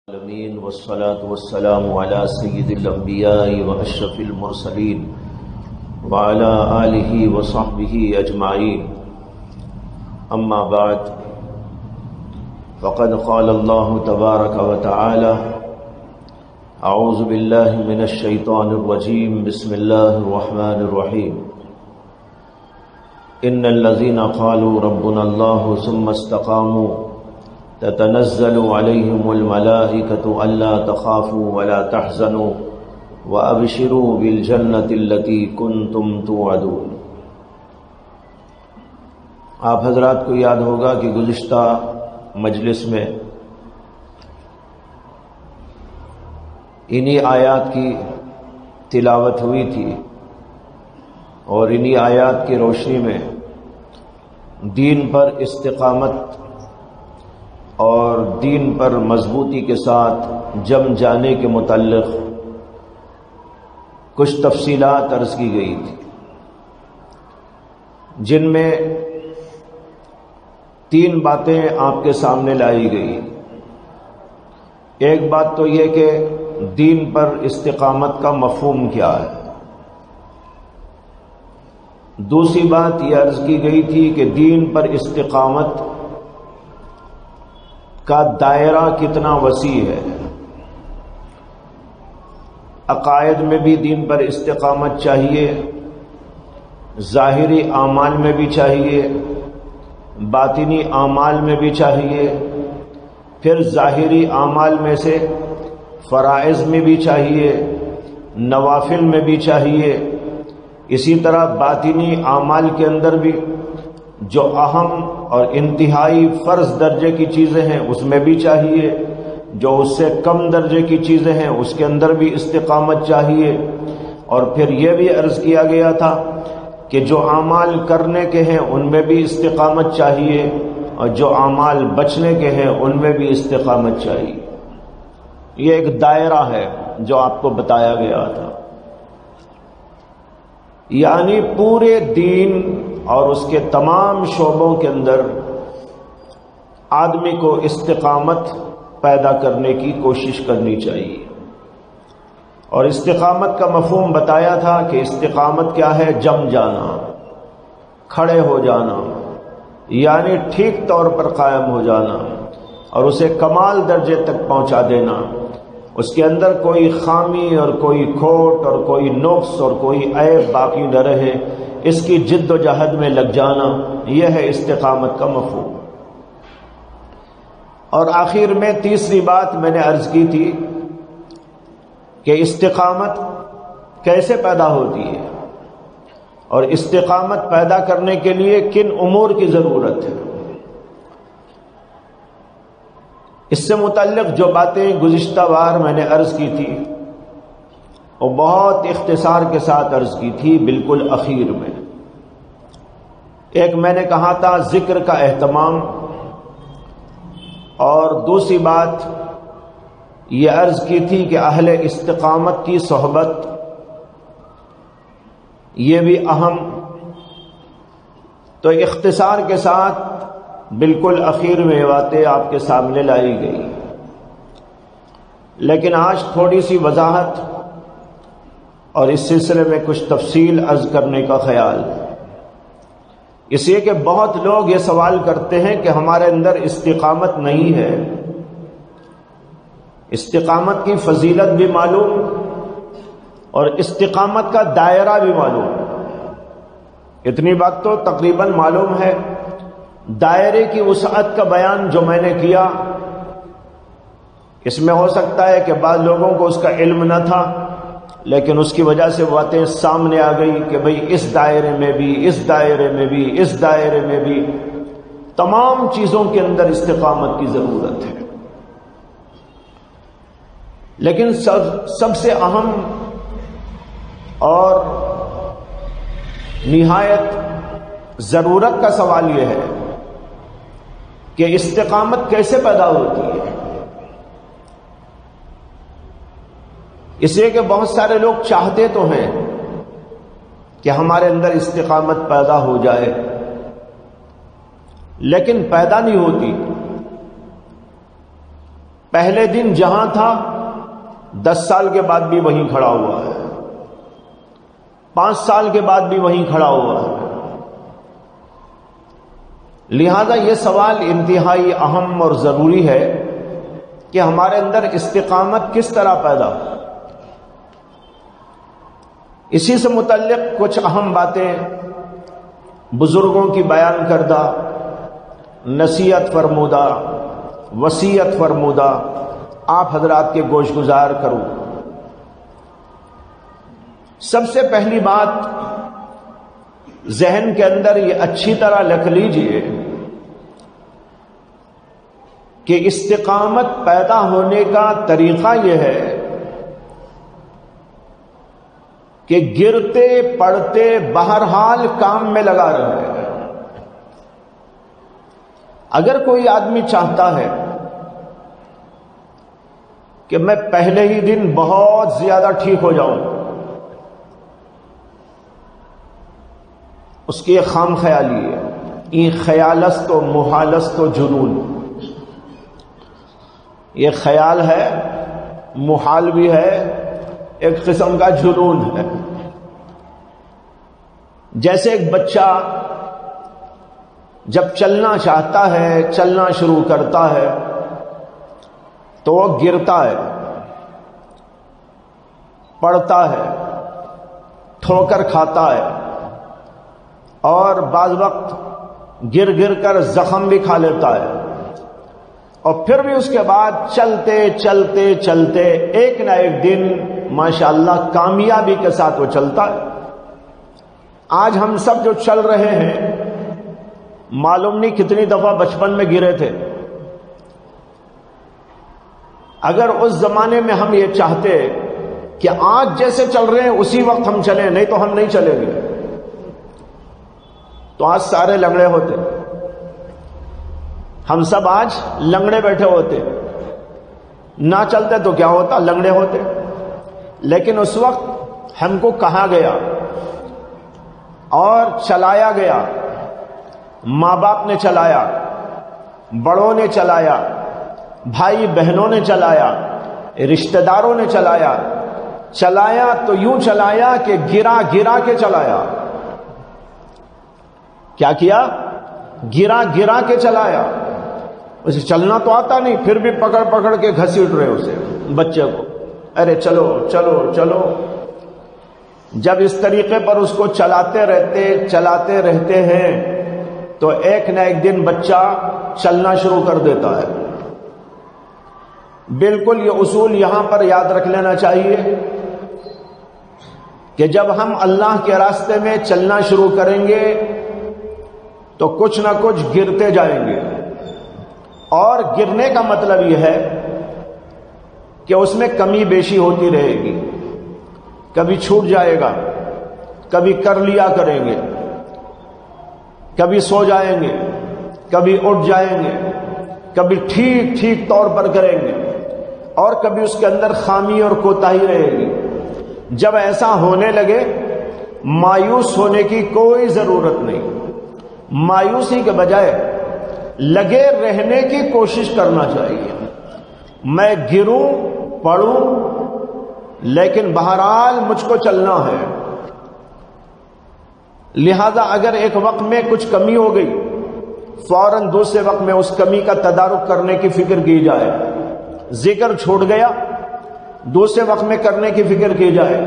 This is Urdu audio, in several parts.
العالمين والصلاة والسلام على سيد الأنبياء وأشرف المرسلين وعلى آله وصحبه أجمعين. أما بعد، فقد قال الله تبارك وتعالى: أعوذ بالله من الشيطان الرجيم، بسم الله الرحمن الرحيم. إن الذين قالوا ربنا الله ثم استقاموا تتنزل عليهم الملائكة ألا تخافوا ولا تحزنوا وأبشروا بالجنة التي كنتم توعدون. آپ حضرات کو یاد ہوگا کہ گزشتہ مجلس میں انہی آیات کی تلاوت ہوئی تھی اور انہی آیات کی روشنی میں دین پر استقامت اور دین پر مضبوطی کے ساتھ جم جانے کے متعلق کچھ تفصیلات عرض کی گئی تھی، جن میں 3 باتیں آپ کے سامنے لائی گئی. ایک بات تو یہ کہ دین پر استقامت کا مفہوم کیا ہے. دوسری بات یہ عرض کی گئی تھی کہ دین پر استقامت کا دائرہ کتنا وسیع ہے. عقائد میں بھی دین پر استقامت چاہیے، ظاہری اعمال میں بھی چاہیے، باطنی اعمال میں بھی چاہیے، پھر ظاہری اعمال میں سے فرائض میں بھی چاہیے، نوافل میں بھی چاہیے. اسی طرح باطنی اعمال کے اندر بھی جو اہم اور انتہائی فرض درجے کی چیزیں ہیں اس میں بھی چاہیے، جو اس سے کم درجے کی چیزیں ہیں اس کے اندر بھی استقامت چاہیے. اور پھر یہ بھی عرض کیا گیا تھا کہ جو اعمال کرنے کے ہیں ان میں بھی استقامت چاہیے اور جو اعمال بچنے کے ہیں ان میں بھی استقامت چاہیے. یہ ایک دائرہ ہے جو آپ کو بتایا گیا تھا. یعنی پورے دین اور اس کے تمام شعبوں کے اندر آدمی کو استقامت پیدا کرنے کی کوشش کرنی چاہیے. اور استقامت کا مفہوم بتایا تھا کہ استقامت کیا ہے؟ جم جانا، کھڑے ہو جانا، یعنی ٹھیک طور پر قائم ہو جانا اور اسے کمال درجے تک پہنچا دینا. اس کے اندر کوئی خامی اور کوئی کھوٹ اور کوئی نقص اور کوئی عیب باقی نہ رہے، اس کی جد و جہد میں لگ جانا، یہ ہے استقامت کا مفہوم. اور آخر میں تیسری بات میں نے عرض کی تھی کہ استقامت کیسے پیدا ہوتی ہے اور استقامت پیدا کرنے کے لیے کن امور کی ضرورت ہے. اس سے متعلق جو باتیں گزشتہ بار میں نے عرض کی تھی وہ بہت اختصار کے ساتھ عرض کی تھی. بالکل اخیر میں ایک میں نے کہا تھا ذکر کا اہتمام، اور دوسری بات یہ عرض کی تھی کہ اہل استقامت کی صحبت یہ بھی اہم. تو اختصار کے ساتھ بالکل اخیر میں یہ باتیں آپ کے سامنے لائی گئی. لیکن آج تھوڑی سی وضاحت اور اس سلسلے میں کچھ تفصیل عرض کرنے کا خیال، اس لیے کہ بہت لوگ یہ سوال کرتے ہیں کہ ہمارے اندر استقامت نہیں ہے. استقامت کی فضیلت بھی معلوم اور استقامت کا دائرہ بھی معلوم. اتنی بات تو تقریباً معلوم ہے. دائرے کی وسعت کا بیان جو میں نے کیا، اس میں ہو سکتا ہے کہ بعض لوگوں کو اس کا علم نہ تھا، لیکن اس کی وجہ سے باتیں سامنے آ گئی کہ بھئی اس دائرے میں بھی، اس دائرے میں بھی، اس دائرے میں بھی، تمام چیزوں کے اندر استقامت کی ضرورت ہے. لیکن سب سے اہم اور نہایت ضرورت کا سوال یہ ہے کہ استقامت کیسے پیدا ہوتی ہے. اس لیے کہ بہت سارے لوگ چاہتے تو ہیں کہ ہمارے اندر استقامت پیدا ہو جائے، لیکن پیدا نہیں ہوتی. پہلے دن جہاں تھا 10 سال کے بعد بھی وہیں کھڑا ہوا ہے، 5 سال کے بعد بھی وہیں کھڑا ہوا ہے۔ لہذا یہ سوال انتہائی اہم اور ضروری ہے کہ ہمارے اندر استقامت کس طرح پیدا ہو۔ اسی سے متعلق کچھ اہم باتیں بزرگوں کی بیان کردہ، نصیحت فرمودہ، وصیت فرمودہ آپ حضرات کے گوش گزار کروں۔ سب سے پہلی بات ذہن کے اندر یہ اچھی طرح لکھ لیجئے کہ استقامت پیدا ہونے کا طریقہ یہ ہے کہ گرتے پڑتے بہرحال کام میں لگا رہے۔ اگر کوئی آدمی چاہتا ہے کہ میں پہلے ہی دن بہت زیادہ ٹھیک ہو جاؤں، اس کی ایک خام خیالی ہے، یہ خیالست و محالست و جنون، یہ خیال ہے، محال بھی ہے، ایک قسم کا جنون ہے۔ جیسے ایک بچہ جب چلنا چاہتا ہے، چلنا شروع کرتا ہے تو وہ گرتا ہے، پڑتا ہے، ٹھوکر کھاتا ہے، اور بعض وقت گر گر کر زخم بھی کھا لیتا ہے، اور پھر بھی اس کے بعد چلتے چلتے چلتے ایک نہ ایک دن ماشاءاللہ کامیابی کے ساتھ وہ چلتا ہے۔ آج ہم سب جو چل رہے ہیں معلوم نہیں کتنی دفعہ بچپن میں گرے تھے۔ اگر اس زمانے میں ہم یہ چاہتے کہ آج جیسے چل رہے ہیں اسی وقت ہم چلیں، نہیں تو ہم نہیں چلیں گے، تو آج سارے لنگڑے ہوتے، ہم سب آج لنگڑے بیٹھے ہوتے، نہ چلتے تو کیا ہوتا، لنگڑے ہوتے۔ لیکن اس وقت ہم کو کہا گیا اور چلایا گیا، ماں باپ نے چلایا، بڑوں نے چلایا، بھائی بہنوں نے چلایا، رشتہ داروں نے چلایا، چلایا تو یوں چلایا کہ گرا گرا کے چلایا۔ کیا کیا؟ گرا گرا کے چلایا۔ اسے چلنا تو آتا نہیں، پھر بھی پکڑ پکڑ کے گھسیٹ رہے اسے، بچے کو، ارے چلو چلو چلو۔ جب اس طریقے پر اس کو چلاتے رہتے ہیں تو ایک نہ ایک دن بچہ چلنا شروع کر دیتا ہے۔ بالکل یہ اصول یہاں پر یاد رکھ لینا چاہیے کہ جب ہم اللہ کے راستے میں چلنا شروع کریں گے تو کچھ نہ کچھ گرتے جائیں گے، اور گرنے کا مطلب یہ ہے کہ اس میں کمی بیشی ہوتی رہے گی، کبھی چھوٹ جائے گا، کبھی کر لیا کریں گے، کبھی سو جائیں گے، کبھی اٹھ جائیں گے، کبھی ٹھیک ٹھیک طور پر کریں گے، اور کبھی اس کے اندر خامی اور کوتاہی رہے گی۔ جب ایسا ہونے لگے مایوس ہونے کی کوئی ضرورت نہیں، مایوسی کے بجائے لگے رہنے کی کوشش کرنا چاہیے۔ میں گروں پڑوں لیکن بہرحال مجھ کو چلنا ہے۔ لہذا اگر ایک وقت میں کچھ کمی ہو گئی، فوراً دوسرے وقت میں اس کمی کا تدارک کرنے کی فکر کی جائے۔ ذکر چھوٹ گیا، دوسرے وقت میں کرنے کی فکر کی جائے۔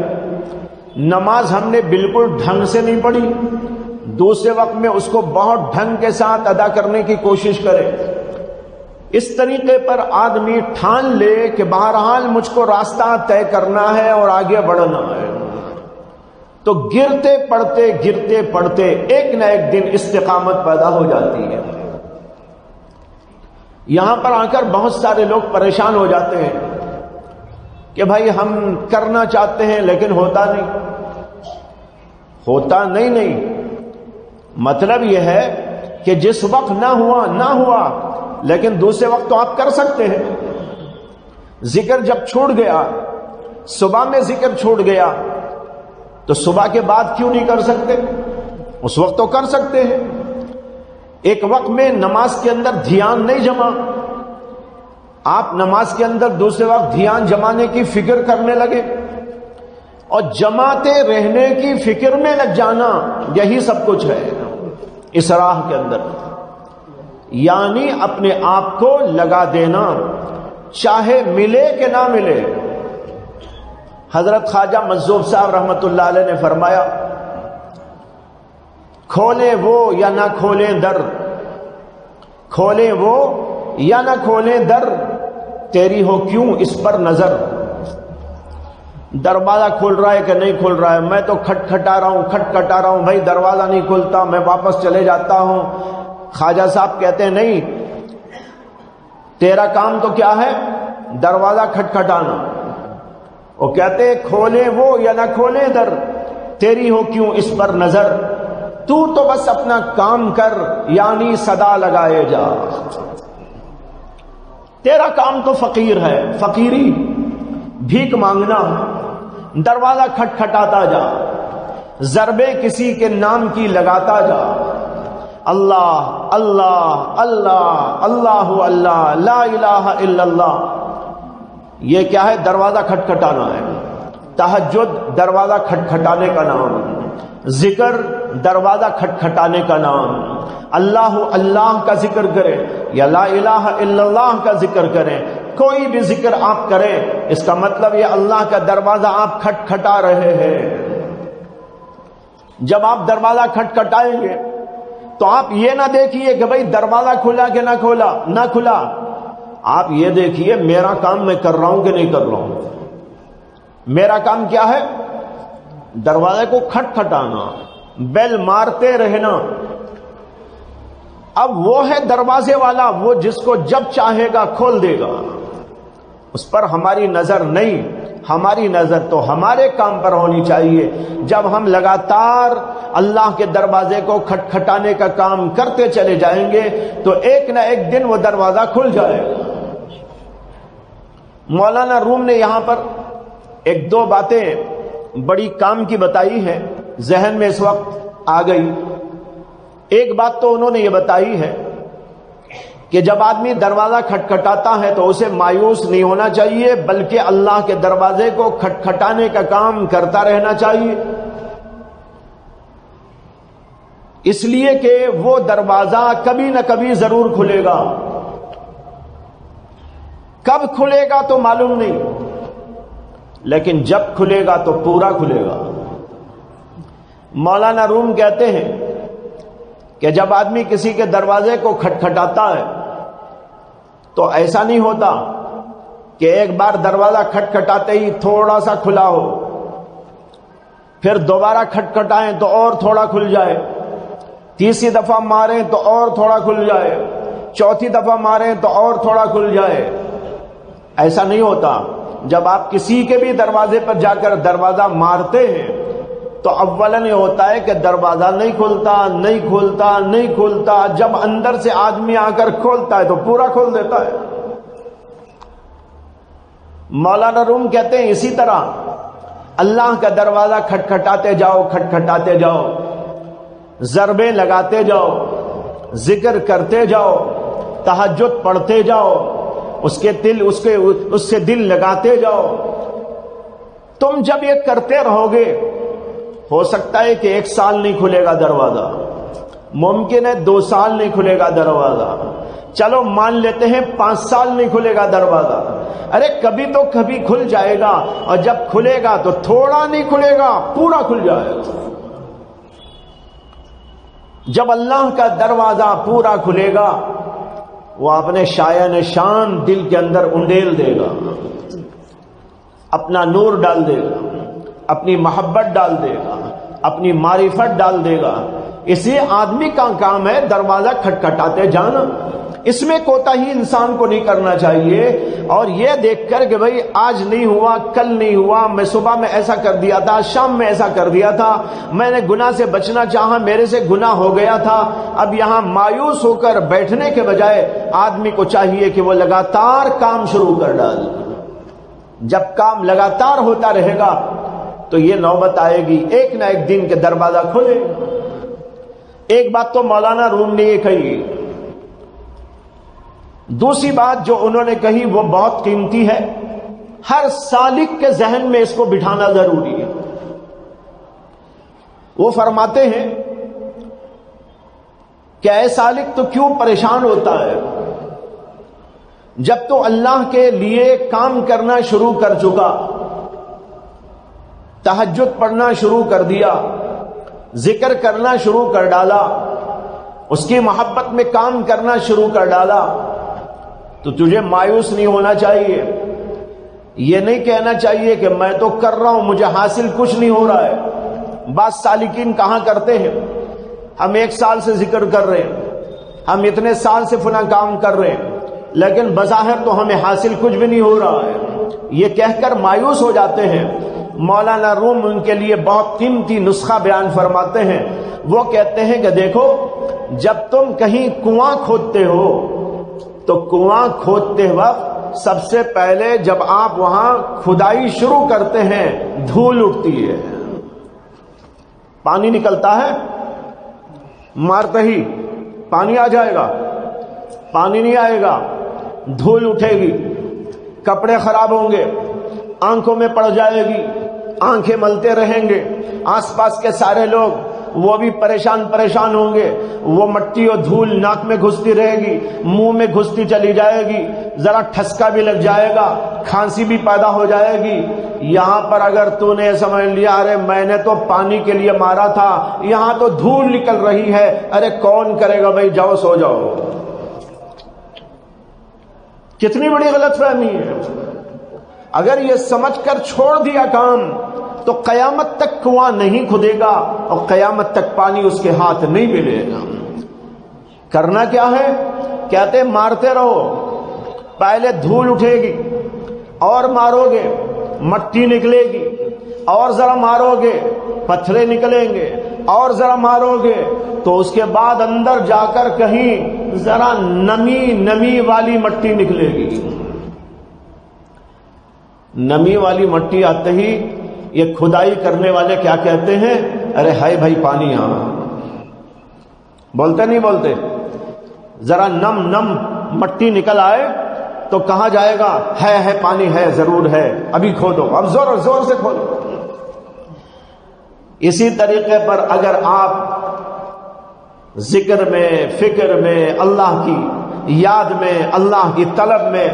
نماز ہم نے بالکل ڈھنگ سے نہیں پڑھی، دوسرے وقت میں اس کو بہت ڈھنگ کے ساتھ ادا کرنے کی کوشش کرے۔ اس طریقے پر آدمی ٹھان لے کہ بہرحال مجھ کو راستہ طے کرنا ہے اور آگے بڑھنا ہے، تو گرتے پڑتے ایک نہ ایک دن استقامت پیدا ہو جاتی ہے۔ یہاں پر آ کر بہت سارے لوگ پریشان ہو جاتے ہیں کہ بھائی ہم کرنا چاہتے ہیں لیکن ہوتا نہیں۔ مطلب یہ ہے کہ جس وقت نہ ہوا لیکن دوسرے وقت تو آپ کر سکتے ہیں۔ ذکر جب چھوٹ گیا، صبح میں ذکر چھوٹ گیا تو صبح کے بعد کیوں نہیں کر سکتے؟ اس وقت تو کر سکتے ہیں۔ ایک وقت میں نماز کے اندر دھیان نہیں جمع، آپ نماز کے اندر دوسرے وقت دھیان جمانے کی فکر کرنے لگے اور جماتے رہنے کی فکر میں لگ جانا، یہی سب کچھ ہے اس راہ کے اندر. یعنی اپنے آپ کو لگا دینا، چاہے ملے کہ نہ ملے. حضرت خواجہ مجذوب صاحب رحمت اللہ علیہ نے فرمایا، کھولیں وہ یا نہ کھولیں در، کھولیں وہ یا نہ کھولیں در، تیری ہو کیوں اس پر نظر. دروازہ کھل رہا ہے کہ نہیں کھل رہا ہے، میں تو کھٹکھٹا رہا ہوں بھائی دروازہ نہیں کھلتا، میں واپس چلے جاتا ہوں. خواجہ صاحب کہتے ہیں نہیں، تیرا کام تو کیا ہے؟ دروازہ کھٹکھٹانا. وہ کہتے ہیں کھولیں وہ یا نہ کھولیں در، تیری ہو کیوں اس پر نظر. تو بس اپنا کام کر، یعنی صدا لگائے جا. تیرا کام تو فقیر ہے، فقیری، بھیک مانگنا. دروازہ کھٹکھٹاتا جا، ضربیں کسی کے نام کی لگاتا جا. اللہ اللہ اللہ اللہ اللہ لا الہ الا اللہ. یہ کیا ہے؟ دروازہ کھٹکھٹانا ہے. تہجد دروازہ کھٹکھٹانے کا نام، ذکر دروازہ کھٹکھٹانے کا نام. اللہ اللہ کا ذکر کریں یا لا الہ الا اللہ کا ذکر کریں، کوئی بھی ذکر آپ کریں، اس کا مطلب یہ اللہ کا دروازہ آپ کھٹکھٹا رہے ہیں. جب آپ دروازہ کھٹکھٹائیں گے تو آپ یہ نہ دیکھیے کہ بھئی دروازہ کھلا کہ نہ کھلا. آپ یہ دیکھیے میرا کام میں کر رہا ہوں کہ نہیں کر رہا ہوں. میرا کام کیا ہے؟ دروازے کو کھٹکھٹانا، بیل مارتے رہنا. اب وہ ہے دروازے والا، وہ جس کو جب چاہے گا کھول دے گا، اس پر ہماری نظر نہیں. ہماری نظر تو ہمارے کام پر ہونی چاہیے. جب ہم لگاتار اللہ کے دروازے کو کھٹکھٹانے کا کام کرتے چلے جائیں گے تو ایک نہ ایک دن وہ دروازہ کھل جائے گا. مولانا روم نے یہاں پر ایک دو باتیں بڑی کام کی بتائی ہے، ذہن میں اس وقت آ گئی. ایک بات تو انہوں نے یہ بتائی ہے کہ جب آدمی دروازہ کھٹکھٹاتا ہے تو اسے مایوس نہیں ہونا چاہیے، بلکہ اللہ کے دروازے کو کھٹکھٹانے کا کام کرتا رہنا چاہیے. اس لیے کہ وہ دروازہ کبھی نہ کبھی ضرور کھلے گا. کب کھلے گا تو معلوم نہیں، لیکن جب کھلے گا تو پورا کھلے گا. مولانا روم کہتے ہیں کہ جب آدمی کسی کے دروازے کو کھٹکھٹاتا ہے تو ایسا نہیں ہوتا کہ ایک بار دروازہ کھٹکھٹاتے ہی تھوڑا سا کھلا ہو، پھر دوبارہ کھٹکھٹائیں تو اور تھوڑا کھل جائے، تیسری دفعہ ماریں تو اور تھوڑا کھل جائے، چوتھی دفعہ ماریں تو اور تھوڑا کھل جائے. ایسا نہیں ہوتا. جب آپ کسی کے بھی دروازے پر جا کر دروازہ مارتے ہیں تو اولاً یہ ہوتا ہے کہ دروازہ نہیں کھلتا. جب اندر سے آدمی آ کر کھولتا ہے تو پورا کھول دیتا ہے. مولانا روم کہتے ہیں اسی طرح اللہ کا دروازہ کھٹکھٹاتے جاؤ، ضربیں لگاتے جاؤ، ذکر کرتے جاؤ، تہجد پڑھتے جاؤ، اس سے دل لگاتے جاؤ. تم جب یہ کرتے رہو گے، ہو سکتا ہے کہ 1 سال نہیں کھلے گا دروازہ، ممکن ہے 2 سال نہیں کھلے گا دروازہ، چلو مان لیتے ہیں 5 سال نہیں کھلے گا دروازہ. ارے کبھی تو کبھی کھل جائے گا، اور جب کھلے گا تو تھوڑا نہیں کھلے گا، پورا کھل جائے گا. جب اللہ کا دروازہ پورا کھلے گا وہ اپنے شایان شان دل کے اندر انڈیل دے گا، اپنا نور ڈال دے گا، اپنی محبت ڈال دے گا، اپنی معرفت ڈال دے گا. اسی آدمی کا کام ہے دروازہ کھٹکھٹاتے جانا. اس میں کوتاہی انسان کو نہیں کرنا چاہیے. اور یہ دیکھ کر کہ بھئی آج نہیں ہوا، کل نہیں ہوا، میں صبح میں ایسا کر دیا تھا، شام میں ایسا کر دیا تھا، میں نے گناہ سے بچنا چاہا، میرے سے گناہ ہو گیا تھا. اب یہاں مایوس ہو کر بیٹھنے کے بجائے آدمی کو چاہیے کہ وہ لگاتار کام شروع کر ڈالے. جب کام لگاتار ہوتا رہے گا تو یہ نوبت آئے گی ایک نہ ایک دن کے دروازہ کھلے. ایک بات تو مولانا روم نے یہ کہی دوسری بات جو انہوں نے کہی وہ بہت قیمتی ہے، ہر سالک کے ذہن میں اس کو بٹھانا ضروری ہے۔ وہ فرماتے ہیں کہ اے سالک تو کیوں پریشان ہوتا ہے؟ جب تو اللہ کے لیے کام کرنا شروع کر چکا، تہجد پڑھنا شروع کر دیا، ذکر کرنا شروع کر ڈالا، اس کی محبت میں کام کرنا شروع کر ڈالا، تو تجھے مایوس نہیں ہونا چاہیے، یہ نہیں کہنا چاہیے کہ میں تو کر رہا ہوں مجھے حاصل کچھ نہیں ہو رہا ہے۔ بعض سالکین کہاں کرتے ہیں ہم 1 سال سے ذکر کر رہے ہیں، ہم اتنے سال سے فلاں کام کر رہے ہیں، لیکن بظاہر تو ہمیں حاصل کچھ بھی نہیں ہو رہا ہے، یہ کہہ کر مایوس ہو جاتے ہیں۔ مولانا روم ان کے لیے بہت قیمتی نسخہ بیان فرماتے ہیں، وہ کہتے ہیں کہ دیکھو جب تم کہیں کنواں کھودتے ہو تو کنواں کھودتے وقت سب سے پہلے جب آپ وہاں کھدائی شروع کرتے ہیں دھول اٹھتی ہے، پانی نکلتا ہے، مارتے ہی پانی آ جائے گا؟ پانی نہیں آئے گا، دھول اٹھے گی، کپڑے خراب ہوں گے، آنکھوں میں پڑ جائے گی، آنکھیں ملتے رہیں گے، آس پاس کے سارے لوگ وہ بھی پریشان ہوں گے، وہ مٹی اور دھول ناک میں گھستی رہے گی، منہ میں گھستی چلی جائے گی، ذرا ٹھسکا بھی لگ جائے گا، کھانسی بھی پیدا ہو جائے گی۔ یہاں پر اگر تو نے سمجھ لیا ارے میں نے تو پانی کے لیے مارا تھا، یہاں تو دھول نکل رہی ہے، ارے کون کرے گا بھائی، جاؤ سو جاؤ۔ کتنی بڑی غلط فہمی ہے۔ اگر یہ سمجھ کر چھوڑ دیا کام تو قیامت تک کنواں نہیں کھدے گا اور قیامت تک پانی اس کے ہاتھ نہیں ملے گا۔ کرنا کیا ہے؟ کہتے مارتے رہو، پہلے دھول اٹھے گی اور مارو گے مٹی نکلے گی، اور ذرا مارو گے پتھرے نکلیں گے، اور ذرا مارو گے تو اس کے بعد اندر جا کر کہیں ذرا نمی والی مٹی نکلے گی۔ نمی والی مٹی آتے ہی یہ کھدائی کرنے والے کیا کہتے ہیں؟ ارے ہائے بھائی پانی یہاں، بولتے نہیں بولتے؟ ذرا نم مٹی نکل آئے تو کہاں جائے گا؟ ہے پانی ہے، ضرور ہے، ابھی کھودو، اب زور سے کھودو۔ اسی طریقے پر اگر آپ ذکر میں، فکر میں، اللہ کی یاد میں، اللہ کی طلب میں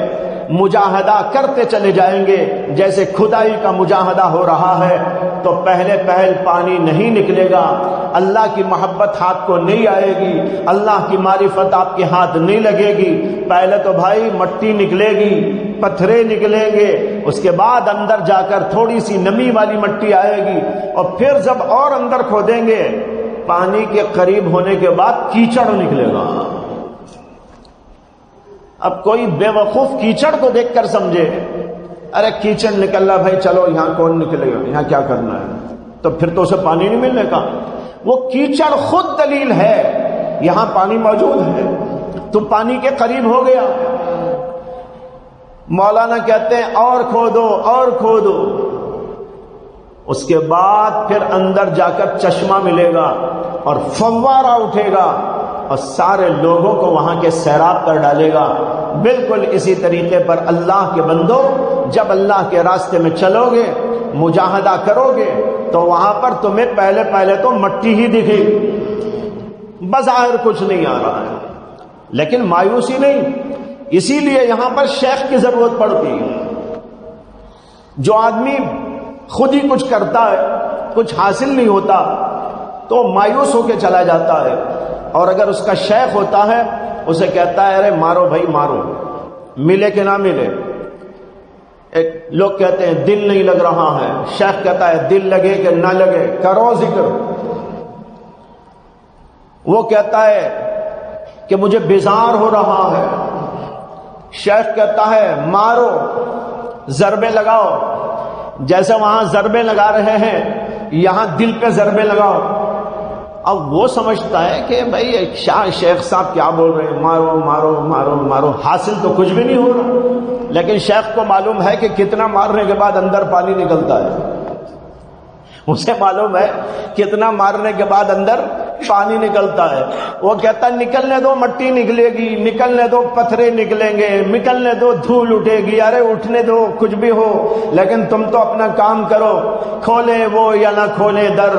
مجاہدہ کرتے چلے جائیں گے جیسے کھدائی کا مجاہدہ ہو رہا ہے، تو پہل پانی نہیں نکلے گا، اللہ کی محبت ہاتھ کو نہیں آئے گی، اللہ کی معرفت آپ کے ہاتھ نہیں لگے گی۔ پہلے تو بھائی مٹی نکلے گی، پتھرے نکلیں گے، اس کے بعد اندر جا کر تھوڑی سی نمی والی مٹی آئے گی، اور پھر جب اور اندر کھودیں گے پانی کے قریب ہونے کے بعد کیچڑ نکلے گا۔ اب کوئی بے وقوف کیچڑ کو دیکھ کر سمجھے ارے کیچڑ نکل رہا بھائی، چلو یہاں کون نکلے گا، یہاں کیا کرنا ہے، تو پھر تو اسے پانی نہیں ملنے کا۔ وہ کیچڑ خود دلیل ہے یہاں پانی موجود ہے، تو پانی کے قریب ہو گیا۔ مولانا کہتے ہیں اور کھودو، اس کے بعد پھر اندر جا کر چشمہ ملے گا اور فوارہ اٹھے گا اور سارے لوگوں کو وہاں کے سیراب کر ڈالے گا۔ بالکل اسی طریقے پر اللہ کے بندو جب اللہ کے راستے میں چلو گے، مجاہدہ کرو گے، تو وہاں پر تمہیں پہلے تو مٹی ہی دکھے گی، بظاہر کچھ نہیں آ رہا ہے، لیکن مایوسی نہیں۔ اسی لیے یہاں پر شیخ کی ضرورت پڑتی ہے۔ جو آدمی خود ہی کچھ کرتا ہے، کچھ حاصل نہیں ہوتا تو مایوس ہو کے چلا جاتا ہے، اور اگر اس کا شیخ ہوتا ہے اسے کہتا ہے ارے مارو بھائی مارو، ملے کہ نہ ملے۔ ایک لوگ کہتے ہیں دل نہیں لگ رہا ہے، شیخ کہتا ہے دل لگے کہ نہ لگے کرو ذکر۔ وہ کہتا ہے کہ مجھے بیزار ہو رہا ہے، شیخ کہتا ہے مارو، ضربے لگاؤ، جیسے وہاں ضربے لگا رہے ہیں یہاں دل پہ ضربے لگاؤ۔ اب وہ سمجھتا ہے کہ بھائی شیخ صاحب کیا بول رہے ہیں، مارو مارو مارو مارو، حاصل تو کچھ بھی نہیں ہو رہا، لیکن شیخ کو معلوم ہے کہ کتنا مارنے کے بعد اندر پانی نکلتا ہے، اسے معلوم ہے کتنا مارنے کے بعد اندر پانی نکلتا ہے، وہ کہتا ہے نکلنے دو مٹی نکلے گی، نکلنے دو پتھرے نکلیں گے، نکلنے دو دھول اٹھے گی، ارے اٹھنے دو کچھ بھی ہو، لیکن تم تو اپنا کام کرو، کھولے وہ یا نہ کھولے در،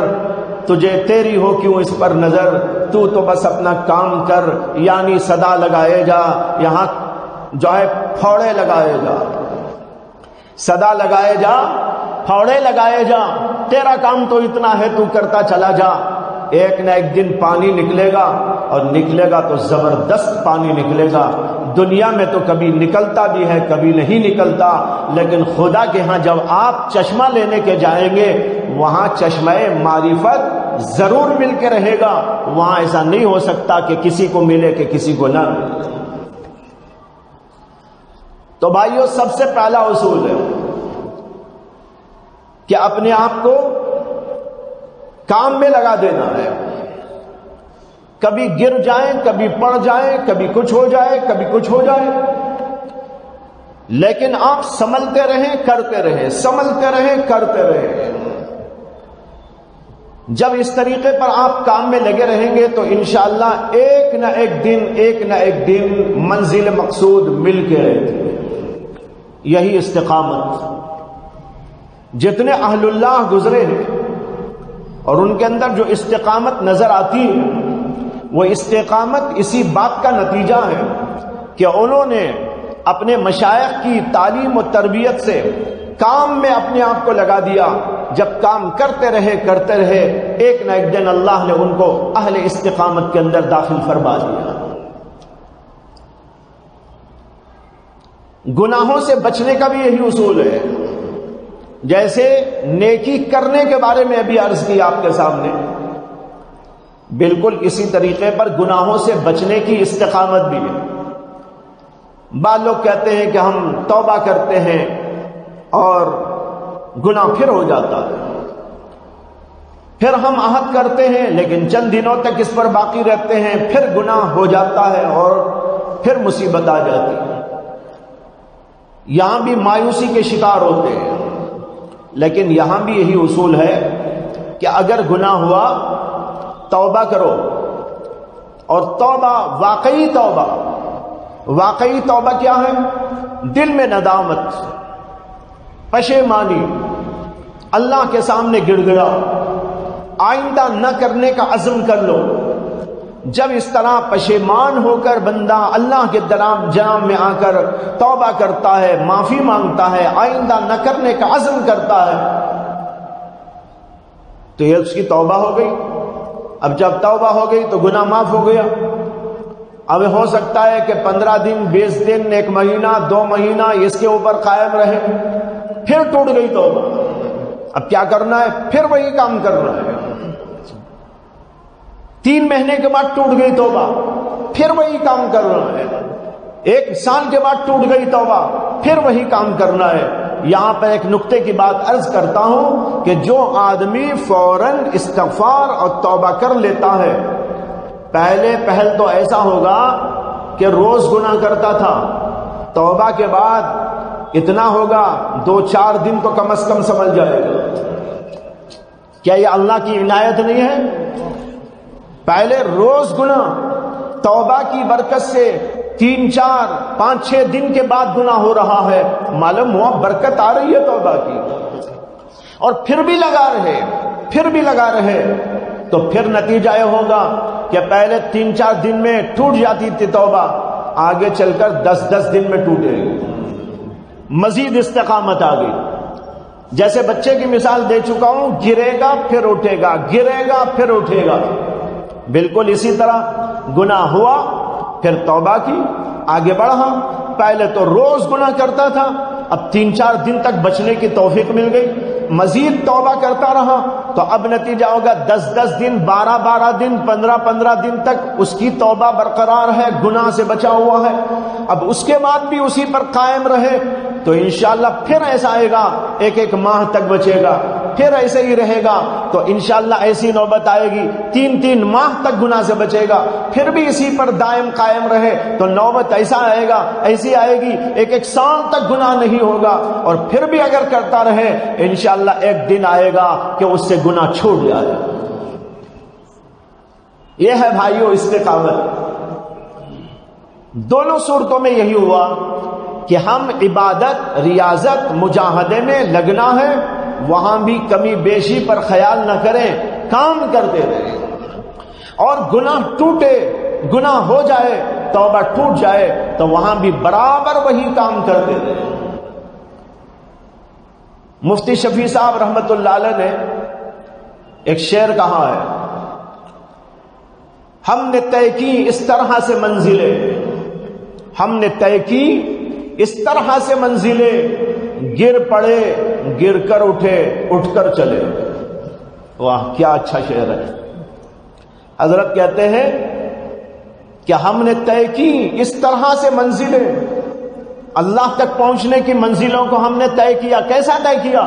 تجھے تیری ہو کیوں اس پر نظر، تو بس اپنا کام کر، یعنی صدا لگائے جا، یہاں جو ہے پھوڑے لگائے جا، صدا لگائے جا، پھوڑے لگائے جا، تیرا کام تو اتنا ہے تو کرتا چلا جا، ایک نہ ایک دن پانی نکلے گا، اور نکلے گا تو زبردست پانی نکلے گا۔ دنیا میں تو کبھی نکلتا بھی ہے کبھی نہیں نکلتا، لیکن خدا کے ہاں جب آپ چشمہ لینے کے جائیں گے وہاں چشمہ معرفت ضرور مل کے رہے گا، وہاں ایسا نہیں ہو سکتا کہ کسی کو ملے کہ کسی کو نہ ملے۔ تو بھائیو، سب سے پہلا اصول ہے کہ اپنے آپ کو کام میں لگا دینا ہے، کبھی گر جائیں کبھی پڑ جائیں، کبھی کچھ ہو جائے کبھی کچھ ہو جائے، لیکن آپ سنبھلتے رہیں کرتے رہیں، سنبھلتے رہیں کرتے رہیں۔ جب اس طریقے پر آپ کام میں لگے رہیں گے تو انشاءاللہ ایک نہ ایک دن منزل مقصود مل کے رہتی ہے۔ یہی استقامت، جتنے اہل اللہ گزرے ہیں اور ان کے اندر جو استقامت نظر آتی ہے، وہ استقامت اسی بات کا نتیجہ ہے کہ انہوں نے اپنے مشائخ کی تعلیم و تربیت سے کام میں اپنے آپ کو لگا دیا۔ جب کام کرتے رہے ایک نہ ایک دن اللہ نے ان کو اہل استقامت کے اندر داخل فرما دیا۔ گناہوں سے بچنے کا بھی یہی اصول ہے، جیسے نیکی کرنے کے بارے میں ابھی عرض کی آپ کے سامنے، بالکل اسی طریقے پر گناہوں سے بچنے کی استقامت بھی ہے۔ بعض لوگ کہتے ہیں کہ ہم توبہ کرتے ہیں اور گناہ پھر ہو جاتا ہے، پھر ہم عہد کرتے ہیں لیکن چند دنوں تک اس پر باقی رہتے ہیں، پھر گناہ ہو جاتا ہے اور پھر مصیبت آ جاتی ہے۔ یہاں بھی مایوسی کے شکار ہوتے ہیں، لیکن یہاں بھی یہی اصول ہے کہ اگر گناہ ہوا توبہ کرو، اور توبہ واقعی توبہ کیا ہے؟ دل میں ندامت، پشیمانی، اللہ کے سامنے گڑ گڑا، آئندہ نہ کرنے کا عزم کر لو۔ جب اس طرح پشیمان ہو کر بندہ اللہ کے جناب میں آ کر توبہ کرتا ہے، معافی مانگتا ہے، آئندہ نہ کرنے کا عزم کرتا ہے، تو یہ اس کی توبہ ہو گئی۔ اب جب توبہ ہو گئی تو گناہ معاف ہو گیا۔ اب ہو سکتا ہے کہ 15 دن 20 دن 1 مہینہ 2 مہینہ اس کے اوپر قائم رہے، پھر ٹوٹ گئی توبہ۔ اب کیا کرنا ہے؟ پھر وہی کام کرنا ہے۔ 3 مہینے کے بعد ٹوٹ گئی توبہ، پھر وہی کام کرنا ہے۔ 1 سال کے بعد ٹوٹ گئی توبہ، پھر وہی کام کرنا ہے۔ یہاں پر ایک نقطے کی بات عرض کرتا ہوں کہ جو آدمی فوراً استغفار اور توبہ کر لیتا ہے، پہل تو ایسا ہوگا کہ روز گناہ کرتا تھا، توبہ کے بعد اتنا ہوگا 2-4 دن تو کم از کم سنبھل جائے گا۔ کیا یہ اللہ کی عنایت نہیں ہے؟ پہلے روز گناہ، توبہ کی برکت سے 3-4 5-6 دن کے بعد گناہ ہو رہا ہے، معلوم ہوا برکت آ رہی ہے توبہ کی، اور پھر بھی لگا رہے تو پھر نتیجہ یہ ہوگا کہ پہلے 3-4 دن میں ٹوٹ جاتی تھی توبہ، آگے چل کر 10-10 دن میں ٹوٹے گی، مزید استقامت آ گئی۔ جیسے بچے کی مثال دے چکا ہوں، گرے گا پھر اٹھے گا، گرے گا پھر اٹھے گا، بالکل اسی طرح گناہ ہوا پھر توبہ کی، آگے بڑھا۔ پہلے تو روز گناہ کرتا تھا، اب 3-4 دن تک بچنے کی توفیق مل گئی، مزید توبہ کرتا رہا تو اب نتیجہ ہوگا 10-10 دن 12-12 دن 15-15 دن تک اس کی توبہ برقرار ہے، گناہ سے بچا ہوا ہے۔ اب اس کے بعد بھی اسی پر قائم رہے تو انشاءاللہ پھر ایسا آئے گا 1-1 ماہ تک بچے گا، پھر ایسے ہی رہے گا تو انشاءاللہ ایسی نوبت آئے گی 3-3 ماہ تک گناہ سے بچے گا، پھر بھی اسی پر دائم قائم رہے تو نوبت ایسی آئے گی 1-1 سال تک گناہ نہیں ہوگا، اور پھر بھی اگر کرتا رہے انشاءاللہ ایک دن آئے گا کہ اس سے گناہ چھوٹ جائے۔ یہ ہے بھائیو استقامت۔ دونوں صورتوں میں یہی ہوا کہ ہم عبادت، ریاضت، مجاہدے میں لگنا ہے، وہاں بھی کمی بیشی پر خیال نہ کریں، کام کرتے رہیں، اور گناہ ٹوٹے، گناہ ہو جائے، توبہ ٹوٹ جائے تو وہاں بھی برابر وہی کام کرتے رہیں۔ مفتی شفیع صاحب رحمت اللہ علیہ نے ایک شعر کہا ہے، ہم نے طے کی اس طرح سے منزلیں، ہم نے طے کی اس طرح سے منزلیں، گر پڑے گر کر اٹھے اٹھ کر چلے۔ واہ کیا اچھا شعر ہے۔ حضرت کہتے ہیں کہ ہم نے طے کی اس طرح سے منزلیں، اللہ تک پہنچنے کی منزلوں کو ہم نے طے کیا۔ کیسا طے کیا؟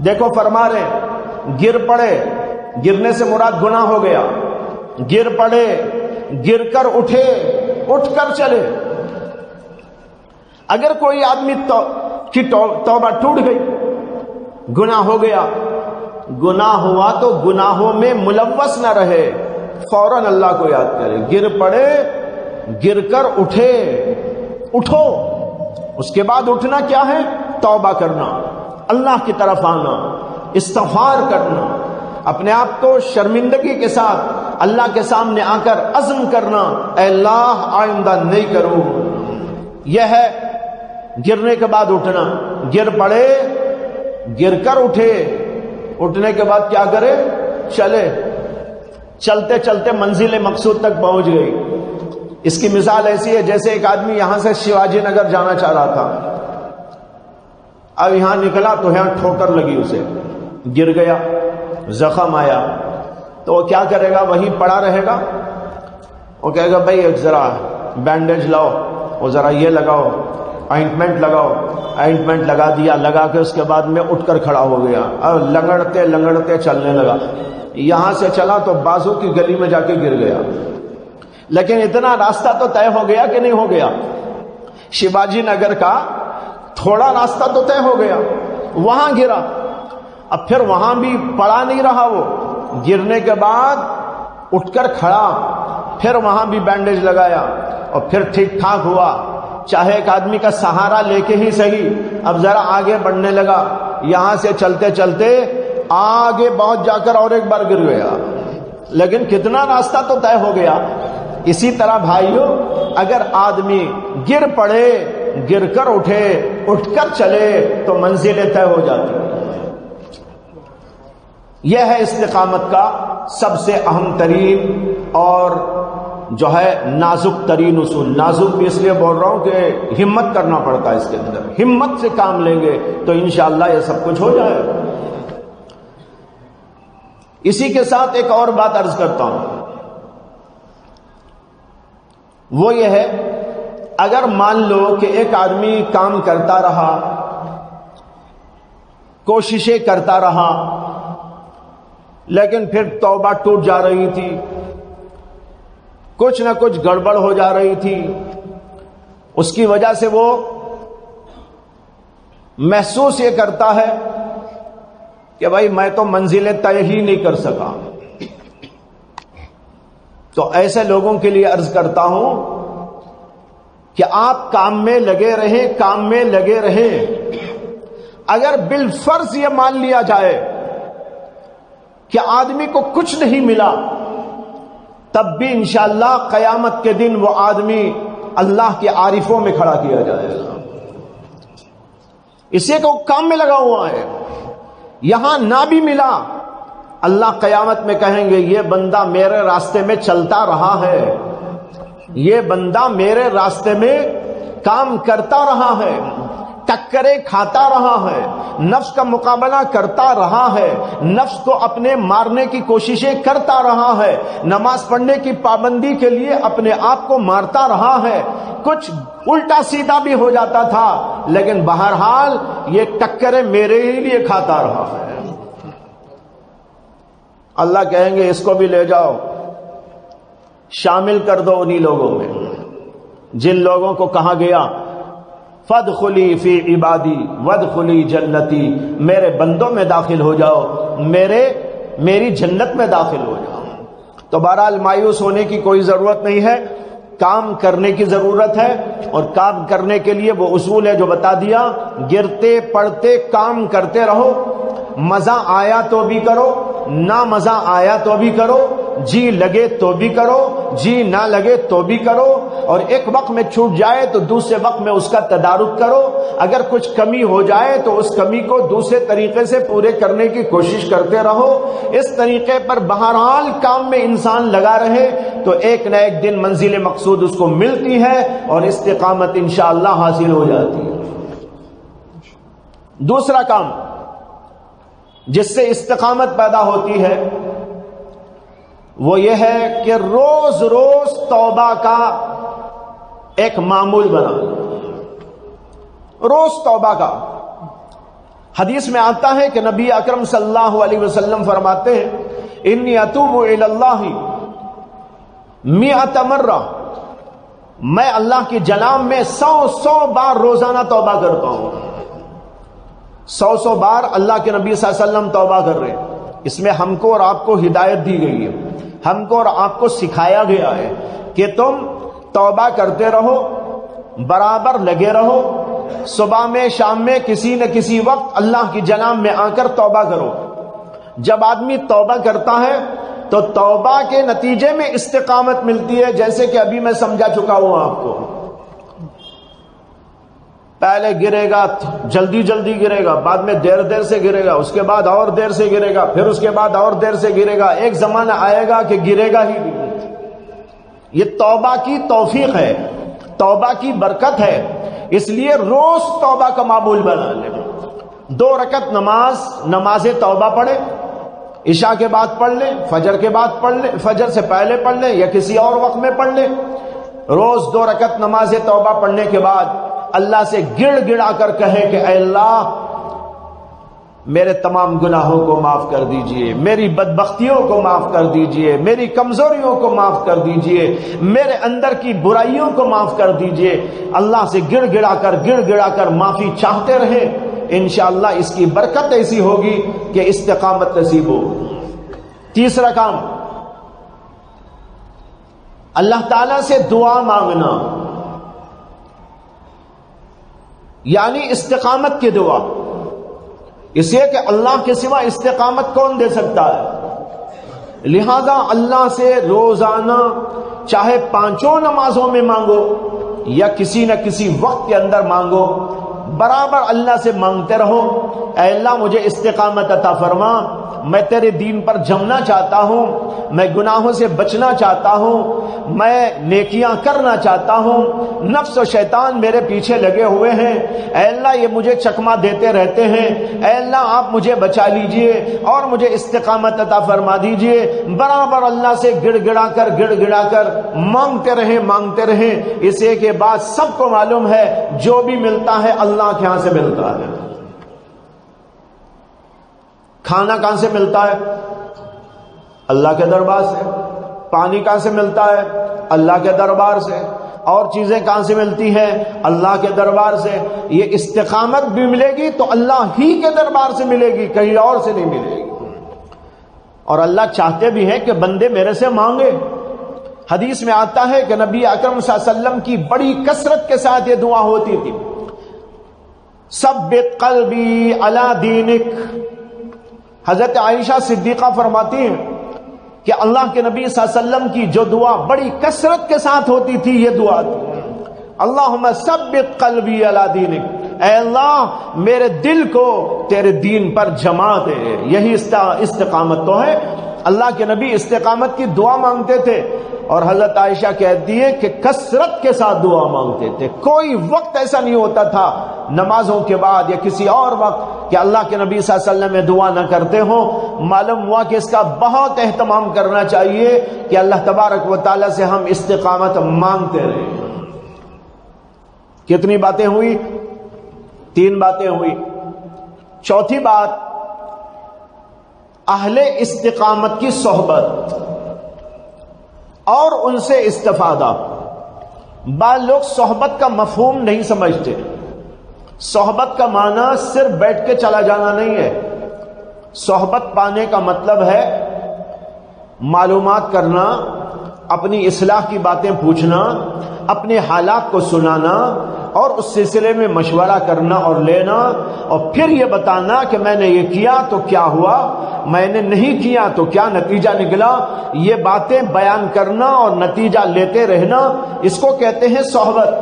دیکھو فرما رہے گر پڑے، گرنے سے مراد گناہ ہو گیا، گر پڑے گر کر اٹھے اٹھ کر چلے۔ اگر کوئی آدمی کی توبہ ٹوٹ گئی، گناہ ہو گیا، گناہ ہوا تو گناہوں میں ملوث نہ رہے، فوراً اللہ کو یاد کرے، گر پڑے گر کر اٹھے، اٹھو۔ اس کے بعد اٹھنا کیا ہے؟ توبہ کرنا، اللہ کی طرف آنا، استغفار کرنا، اپنے آپ کو شرمندگی کے ساتھ اللہ کے سامنے آ کر عزم کرنا، اے اللہ آئندہ نہیں کروں۔ یہ ہے گرنے کے بعد اٹھنا۔ گر پڑے گر کر اٹھے، اٹھنے کے بعد کیا کرے؟ چلے۔ چلتے چلتے منزل مقصود تک پہنچ گئی۔ اس کی مثال ایسی ہے جیسے ایک آدمی یہاں سے شیواجی نگر جانا چاہ رہا تھا، اب یہاں نکلا تو یہاں ٹھوکر لگی، اسے گر گیا، زخم آیا، تو وہ کیا کرے گا؟ وہیں پڑا رہے گا؟ وہ کہے گا بھائی ایک ذرا بینڈیج لاؤ، وہ ذرا یہ لگاؤ، آئنٹمنٹ لگاؤ، آئنٹمنٹ لگا دیا، لگا کے اس کے بعد میں اٹھ کر کھڑا ہو گیا، اب لنگڑتے لنگڑتے چلنے لگا، یہاں سے چلا تو بازو کی گلی میں جا کے گر گیا۔ لیکن اتنا راستہ تو طے ہو گیا کہ نہیں ہو گیا؟ شیواجی نگر کا تھوڑا راستہ تو طے ہو گیا، وہاں گرا، اب پھر وہاں بھی پڑا نہیں رہا، وہ گرنے کے بعد اٹھ کر کھڑا، پھر وہاں بھی بینڈیج لگایا اور پھر ٹھیک ٹھاک ہوا، چاہے ایک آدمی کا سہارا لے کے ہی صحیح، اب ذرا آگے بڑھنے لگا، یہاں سے چلتے چلتے آگے بہت جا کر اور ایک بار گر گیا، لیکن کتنا راستہ تو طے ہو گیا۔ اسی طرح بھائیوں، اگر آدمی گر پڑے گر کر اٹھے اٹھ کر چلے تو منزلیں طے ہو جاتی ہیں۔ یہ ہے استقامت کا سب سے اہم ترین اور جو ہے نازک ترین اصول۔ نازک بھی اس لیے بول رہا ہوں کہ ہمت کرنا پڑتا ہے اس کے اندر، ہمت سے کام لیں گے تو انشاءاللہ یہ سب کچھ ہو جائے۔ اسی کے ساتھ ایک اور بات عرض کرتا ہوں، وہ یہ ہے، اگر مان لو کہ ایک آدمی کام کرتا رہا، کوششیں کرتا رہا، لیکن پھر توبہ ٹوٹ جا رہی تھی، کچھ نہ کچھ گڑبڑ ہو جا رہی تھی، اس کی وجہ سے وہ محسوس یہ کرتا ہے کہ بھائی میں تو منزلیں طے ہی نہیں کر سکا، تو ایسے لوگوں کے لیے عرض کرتا ہوں کہ آپ کام میں لگے رہیں، کام میں لگے رہیں۔ اگر بالفرض یہ مان لیا جائے کہ آدمی کو کچھ نہیں ملا، تب بھی انشاءاللہ قیامت کے دن وہ آدمی اللہ کے عارفوں میں کھڑا کیا جائے گا۔ اسے کو کام میں لگا ہوا ہے، یہاں نہ بھی ملا، اللہ قیامت میں کہیں گے یہ بندہ میرے راستے میں چلتا رہا ہے، یہ بندہ میرے راستے میں کام کرتا رہا ہے، ٹکریں کھاتا رہا ہے، نفس کا مقابلہ کرتا رہا ہے، نفس کو اپنے مارنے کی کوششیں کرتا رہا ہے، نماز پڑھنے کی پابندی کے لیے اپنے آپ کو مارتا رہا ہے، کچھ الٹا سیدھا بھی ہو جاتا تھا، لیکن بہرحال یہ ٹکریں میرے ہی لیے کھاتا رہا ہے۔ اللہ کہیں گے اس کو بھی لے جاؤ، شامل کر دو انہی لوگوں میں جن لوگوں کو کہا گیا فادخلی فی عبادی وادخلی جنتی، میرے بندوں میں داخل ہو جاؤ، میری جنت میں داخل ہو جاؤ۔ تو بہرحال مایوس ہونے کی کوئی ضرورت نہیں ہے، کام کرنے کی ضرورت ہے، اور کام کرنے کے لیے وہ اصول ہے جو بتا دیا، گرتے پڑتے کام کرتے رہو، مزہ آیا تو بھی کرو، نہ مزہ آیا تو بھی کرو، جی لگے تو بھی کرو، جی نہ لگے تو بھی کرو، اور ایک وقت میں چھوٹ جائے تو دوسرے وقت میں اس کا تدارک کرو، اگر کچھ کمی ہو جائے تو اس کمی کو دوسرے طریقے سے پورے کرنے کی کوشش کرتے رہو۔ اس طریقے پر بہرحال کام میں انسان لگا رہے تو ایک نہ ایک دن منزل مقصود اس کو ملتی ہے اور استقامت انشاءاللہ حاصل ہو جاتی ہے۔ دوسرا کام جس سے استقامت پیدا ہوتی ہے وہ یہ ہے کہ روز روز توبہ کا ایک معمول بنا، روز توبہ کا۔ حدیث میں آتا ہے کہ نبی اکرم صلی اللہ علیہ وسلم فرماتے ہیں، انی اتوب الی اللہ 100 مرہ، میں اللہ کی جناب میں 100 بار روزانہ توبہ کرتا ہوں۔ 100 بار اللہ کے نبی صلی اللہ علیہ وسلم توبہ کر رہے ہیں۔ اس میں ہم کو اور آپ کو ہدایت دی گئی ہے، ہم کو اور آپ کو سکھایا گیا ہے کہ تم توبہ کرتے رہو، برابر لگے رہو، صبح میں شام میں کسی نہ کسی وقت اللہ کی جناب میں آ کر توبہ کرو۔ جب آدمی توبہ کرتا ہے تو توبہ کے نتیجے میں استقامت ملتی ہے، جیسے کہ ابھی میں سمجھا چکا ہوں آپ کو۔ پہلے گرے گا، جلدی جلدی گرے گا، بعد میں دیر دیر سے گرے گا، اس کے بعد اور دیر سے گرے گا، پھر اس کے بعد اور دیر سے گرے گا، ایک زمانہ آئے گا کہ گرے گا ہی نہیں۔ یہ توبہ کی توفیق ہے، توبہ کی برکت ہے، اس لیے روز توبہ کا معمول بنا لیں۔ 2 رکعت نماز توبہ پڑھیں، عشاء کے بعد پڑھ لیں، فجر کے بعد پڑھ لیں، فجر سے پہلے پڑھ لیں یا کسی اور وقت میں پڑھ لیں۔ روز 2 رکعت نماز توبہ پڑھنے کے بعد اللہ سے گڑ گڑا کر کہے کہ اے اللہ میرے تمام گناہوں کو معاف کر دیجئے، میری بدبختیوں کو معاف کر دیجئے، میری کمزوریوں کو معاف کر دیجئے، میرے اندر کی برائیوں کو معاف کر دیجئے۔ اللہ سے گڑ گڑا کر معافی چاہتے رہیں، انشاءاللہ اس کی برکت ایسی ہوگی کہ استقامت نصیب ہو۔ تیسرا کام، اللہ تعالیٰ سے دعا مانگنا، یعنی استقامت کی دعا، اس لیے کہ اللہ کے سوا استقامت کون دے سکتا ہے؟ لہذا اللہ سے روزانہ چاہے 5 نمازوں میں مانگو یا کسی نہ کسی وقت کے اندر مانگو، برابر اللہ سے مانگتے رہو، اے اللہ مجھے استقامت عطا فرما، میں تیرے دین پر جمنا چاہتا ہوں، میں گناہوں سے بچنا چاہتا ہوں، میں نیکیاں کرنا چاہتا ہوں، نفس و شیطان میرے پیچھے لگے ہوئے ہیں، اے اللہ یہ مجھے چکما دیتے رہتے ہیں، اے اللہ آپ مجھے بچا لیجئے اور مجھے استقامت عطا فرما دیجئے۔ برابر اللہ سے گڑ گڑا کر مانگتے رہیں۔ اسے کے بعد سب کو معلوم ہے جو بھی ملتا ہے اللہ کے ہاں سے ملتا ہے۔ کھانا کہاں سے ملتا ہے؟ اللہ کے دربار سے۔ پانی کہاں سے ملتا ہے؟ اللہ کے دربار سے۔ اور چیزیں کہاں سے ملتی ہیں؟ اللہ کے دربار سے۔ یہ استقامت بھی ملے گی تو اللہ ہی کے دربار سے ملے گی، کہیں اور سے نہیں ملے گی۔ اور اللہ چاہتے بھی ہیں کہ بندے میرے سے مانگے۔ حدیث میں آتا ہے کہ نبی اکرم صلی اللہ علیہ وسلم کی بڑی کثرت کے ساتھ یہ دعا ہوتی تھی، ثبت قلبی علی دینک۔ حضرت عائشہ صدیقہ فرماتی ہیں کہ اللہ کے نبی صلی اللہ علیہ وسلم کی جو دعا بڑی کثرت کے ساتھ ہوتی تھی، یہ دعا تھی، اللہم ثبت قلبی علی دینک، اے اللہ میرے دل کو تیرے دین پر جما دے۔ یہی استقامت تو ہے۔ اللہ کے نبی استقامت کی دعا مانگتے تھے، اور حضرت عائشہ کہتی ہے کہ کثرت کے ساتھ دعا مانگتے تھے۔ کوئی وقت ایسا نہیں ہوتا تھا نمازوں کے بعد یا کسی اور وقت کہ اللہ کے نبی صلی اللہ علیہ وسلم میں دعا نہ کرتے ہوں۔ معلوم ہوا کہ اس کا بہت اہتمام کرنا چاہیے کہ اللہ تبارک و تعالی سے ہم استقامت مانگتے رہیں۔ کتنی باتیں ہوئی؟ 3 باتیں ہوئی۔ چوتھی بات، اہل استقامت کی صحبت اور ان سے استفادہ۔ بعض لوگ صحبت کا مفہوم نہیں سمجھتے۔ صحبت کا معنی صرف بیٹھ کے چلا جانا نہیں ہے۔ صحبت پانے کا مطلب ہے معلومات کرنا، اپنی اصلاح کی باتیں پوچھنا، اپنے حالات کو سنانا اور اس سلسلے میں مشورہ کرنا اور لینا، اور پھر یہ بتانا کہ میں نے یہ کیا تو کیا ہوا، میں نے نہیں کیا تو کیا نتیجہ نکلا۔ یہ باتیں بیان کرنا اور نتیجہ لیتے رہنا، اس کو کہتے ہیں صحبت۔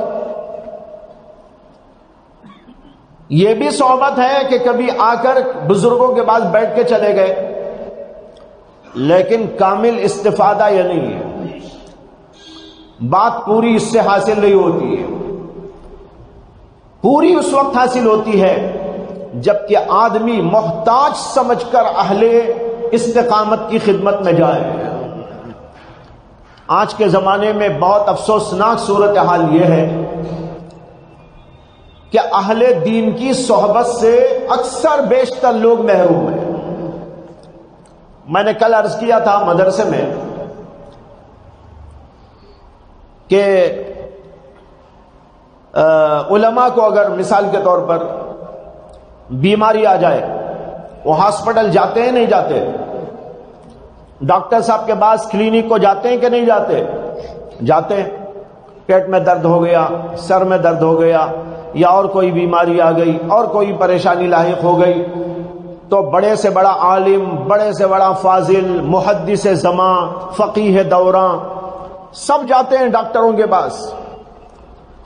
یہ بھی صحبت ہے کہ کبھی آ کر بزرگوں کے پاس بیٹھ کے چلے گئے، لیکن کامل استفادہ یہ نہیں ہے، بات پوری اس سے حاصل نہیں ہوتی ہے۔ پوری اس وقت حاصل ہوتی ہے جبکہ آدمی محتاج سمجھ کر اہل استقامت کی خدمت میں جائے۔ آج کے زمانے میں بہت افسوسناک صورتحال یہ ہے کہ اہل دین کی صحبت سے اکثر بیشتر لوگ محروم ہیں۔ میں نے کل عرض کیا تھا مدرسے میں کہ علماء کو اگر مثال کے طور پر بیماری آ جائے، وہ ہاسپٹل جاتے ہیں نہیں جاتے؟ ڈاکٹر صاحب کے پاس کلینک کو جاتے ہیں کہ نہیں جاتے؟ جاتے ہیں۔ پیٹ میں درد ہو گیا، سر میں درد ہو گیا، یا اور کوئی بیماری آ گئی اور کوئی پریشانی لاحق ہو گئی، تو بڑے سے بڑا عالم، بڑے سے بڑا فاضل، محدث زمان، فقیہ دوراں، سب جاتے ہیں ڈاکٹروں کے پاس۔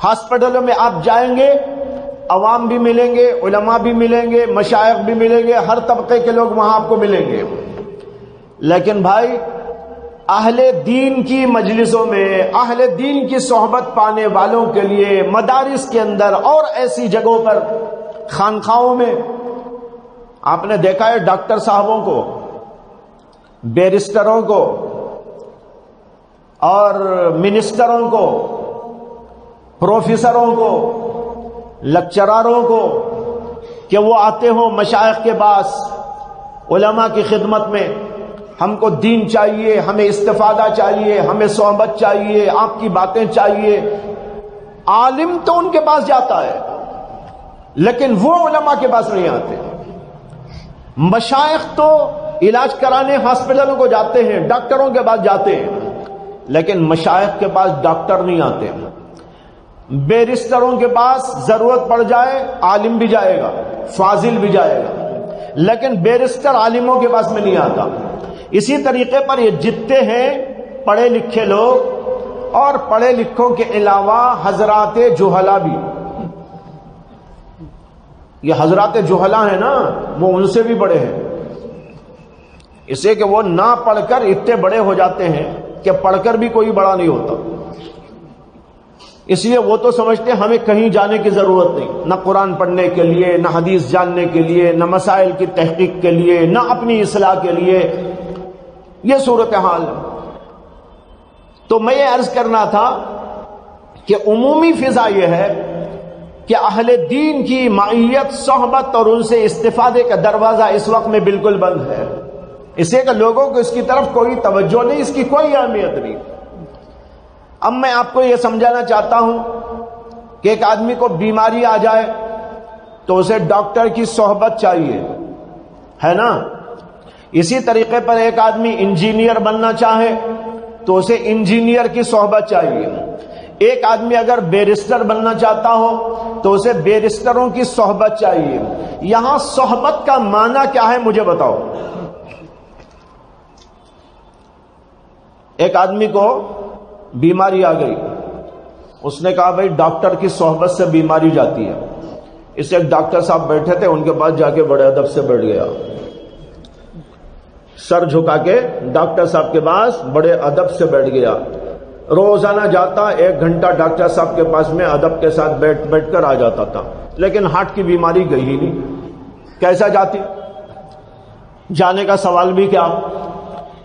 ہاسپٹلوں میں آپ جائیں گے، عوام بھی ملیں گے، علماء بھی ملیں گے، مشائخ بھی ملیں گے، ہر طبقے کے لوگ وہاں آپ کو ملیں گے۔ لیکن بھائی، اہل دین کی مجلسوں میں، اہل دین کی صحبت پانے والوں کے لیے مدارس کے اندر اور ایسی جگہوں پر، خانقاہوں میں، آپ نے دیکھا ہے ڈاکٹر صاحبوں کو، بیرسٹروں کو اور منسٹروں کو، پروفیسروں کو، لیکچراروں کو، کہ وہ آتے ہوں مشائخ کے پاس علماء کی خدمت میں، ہم کو دین چاہیے، ہمیں استفادہ چاہیے، ہمیں صحبت چاہیے، آپ کی باتیں چاہیے۔ عالم تو ان کے پاس جاتا ہے لیکن وہ علماء کے پاس نہیں آتے۔ مشائخ تو علاج کرانے ہاسپٹلوں کو جاتے ہیں، ڈاکٹروں کے پاس جاتے ہیں، لیکن مشائخ کے پاس ڈاکٹر نہیں آتے۔ بیرسٹروں کے پاس ضرورت پڑ جائے عالم بھی جائے گا، فاضل بھی جائے گا، لیکن بیرسٹر عالموں کے پاس میں نہیں آتا۔ اسی طریقے پر یہ جتنے ہیں پڑھے لکھے لوگ اور پڑھے لکھوں کے علاوہ حضرات جہلا بھی، یہ حضرات جہلا ہیں نا، وہ ان سے بھی بڑے ہیں، اسے کہ وہ نہ پڑھ کر اتنے بڑے ہو جاتے ہیں کہ پڑھ کر بھی کوئی بڑا نہیں ہوتا۔ اس لیے وہ تو سمجھتے ہیں ہمیں کہیں جانے کی ضرورت نہیں، نہ قرآن پڑھنے کے لیے، نہ حدیث جاننے کے لیے، نہ مسائل کی تحقیق کے لیے، نہ اپنی اصلاح کے لیے۔ یہ صورتحال ہے۔ تو میں یہ عرض کرنا تھا کہ عمومی فضا یہ ہے کہ اہل دین کی معیت، صحبت اور ان سے استفادے کا دروازہ اس وقت میں بالکل بند ہے، اس لیے کہ لوگوں کو اس کی طرف کوئی توجہ نہیں، اس کی کوئی اہمیت نہیں۔ اب میں آپ کو یہ سمجھانا چاہتا ہوں کہ ایک آدمی کو بیماری آ جائے تو اسے ڈاکٹر کی صحبت چاہیے، ہے نا؟ اسی طریقے پر ایک آدمی انجینئر بننا چاہے تو اسے انجینئر کی صحبت چاہیے۔ ایک آدمی اگر بیرسٹر بننا چاہتا ہو تو اسے بیرسٹروں کی صحبت چاہیے۔ یہاں صحبت کا معنی کیا ہے مجھے بتاؤ؟ ایک آدمی کو بیماری آ گئی، اس نے کہا بھائی ڈاکٹر کی صحبت سے بیماری جاتی ہے۔ اسے ایک ڈاکٹر صاحب بیٹھے تھے، ان کے پاس جا کے بڑے ادب سے بیٹھ گیا، سر جھکا کے ڈاکٹر صاحب کے پاس بڑے ادب سے بیٹھ گیا۔ روزانہ جاتا، 1 گھنٹہ ڈاکٹر صاحب کے پاس میں ادب کے ساتھ بیٹھ کر آ جاتا تھا، لیکن ہارٹ کی بیماری گئی ہی نہیں۔ کیسا جاتی؟ جانے کا سوال بھی کیا۔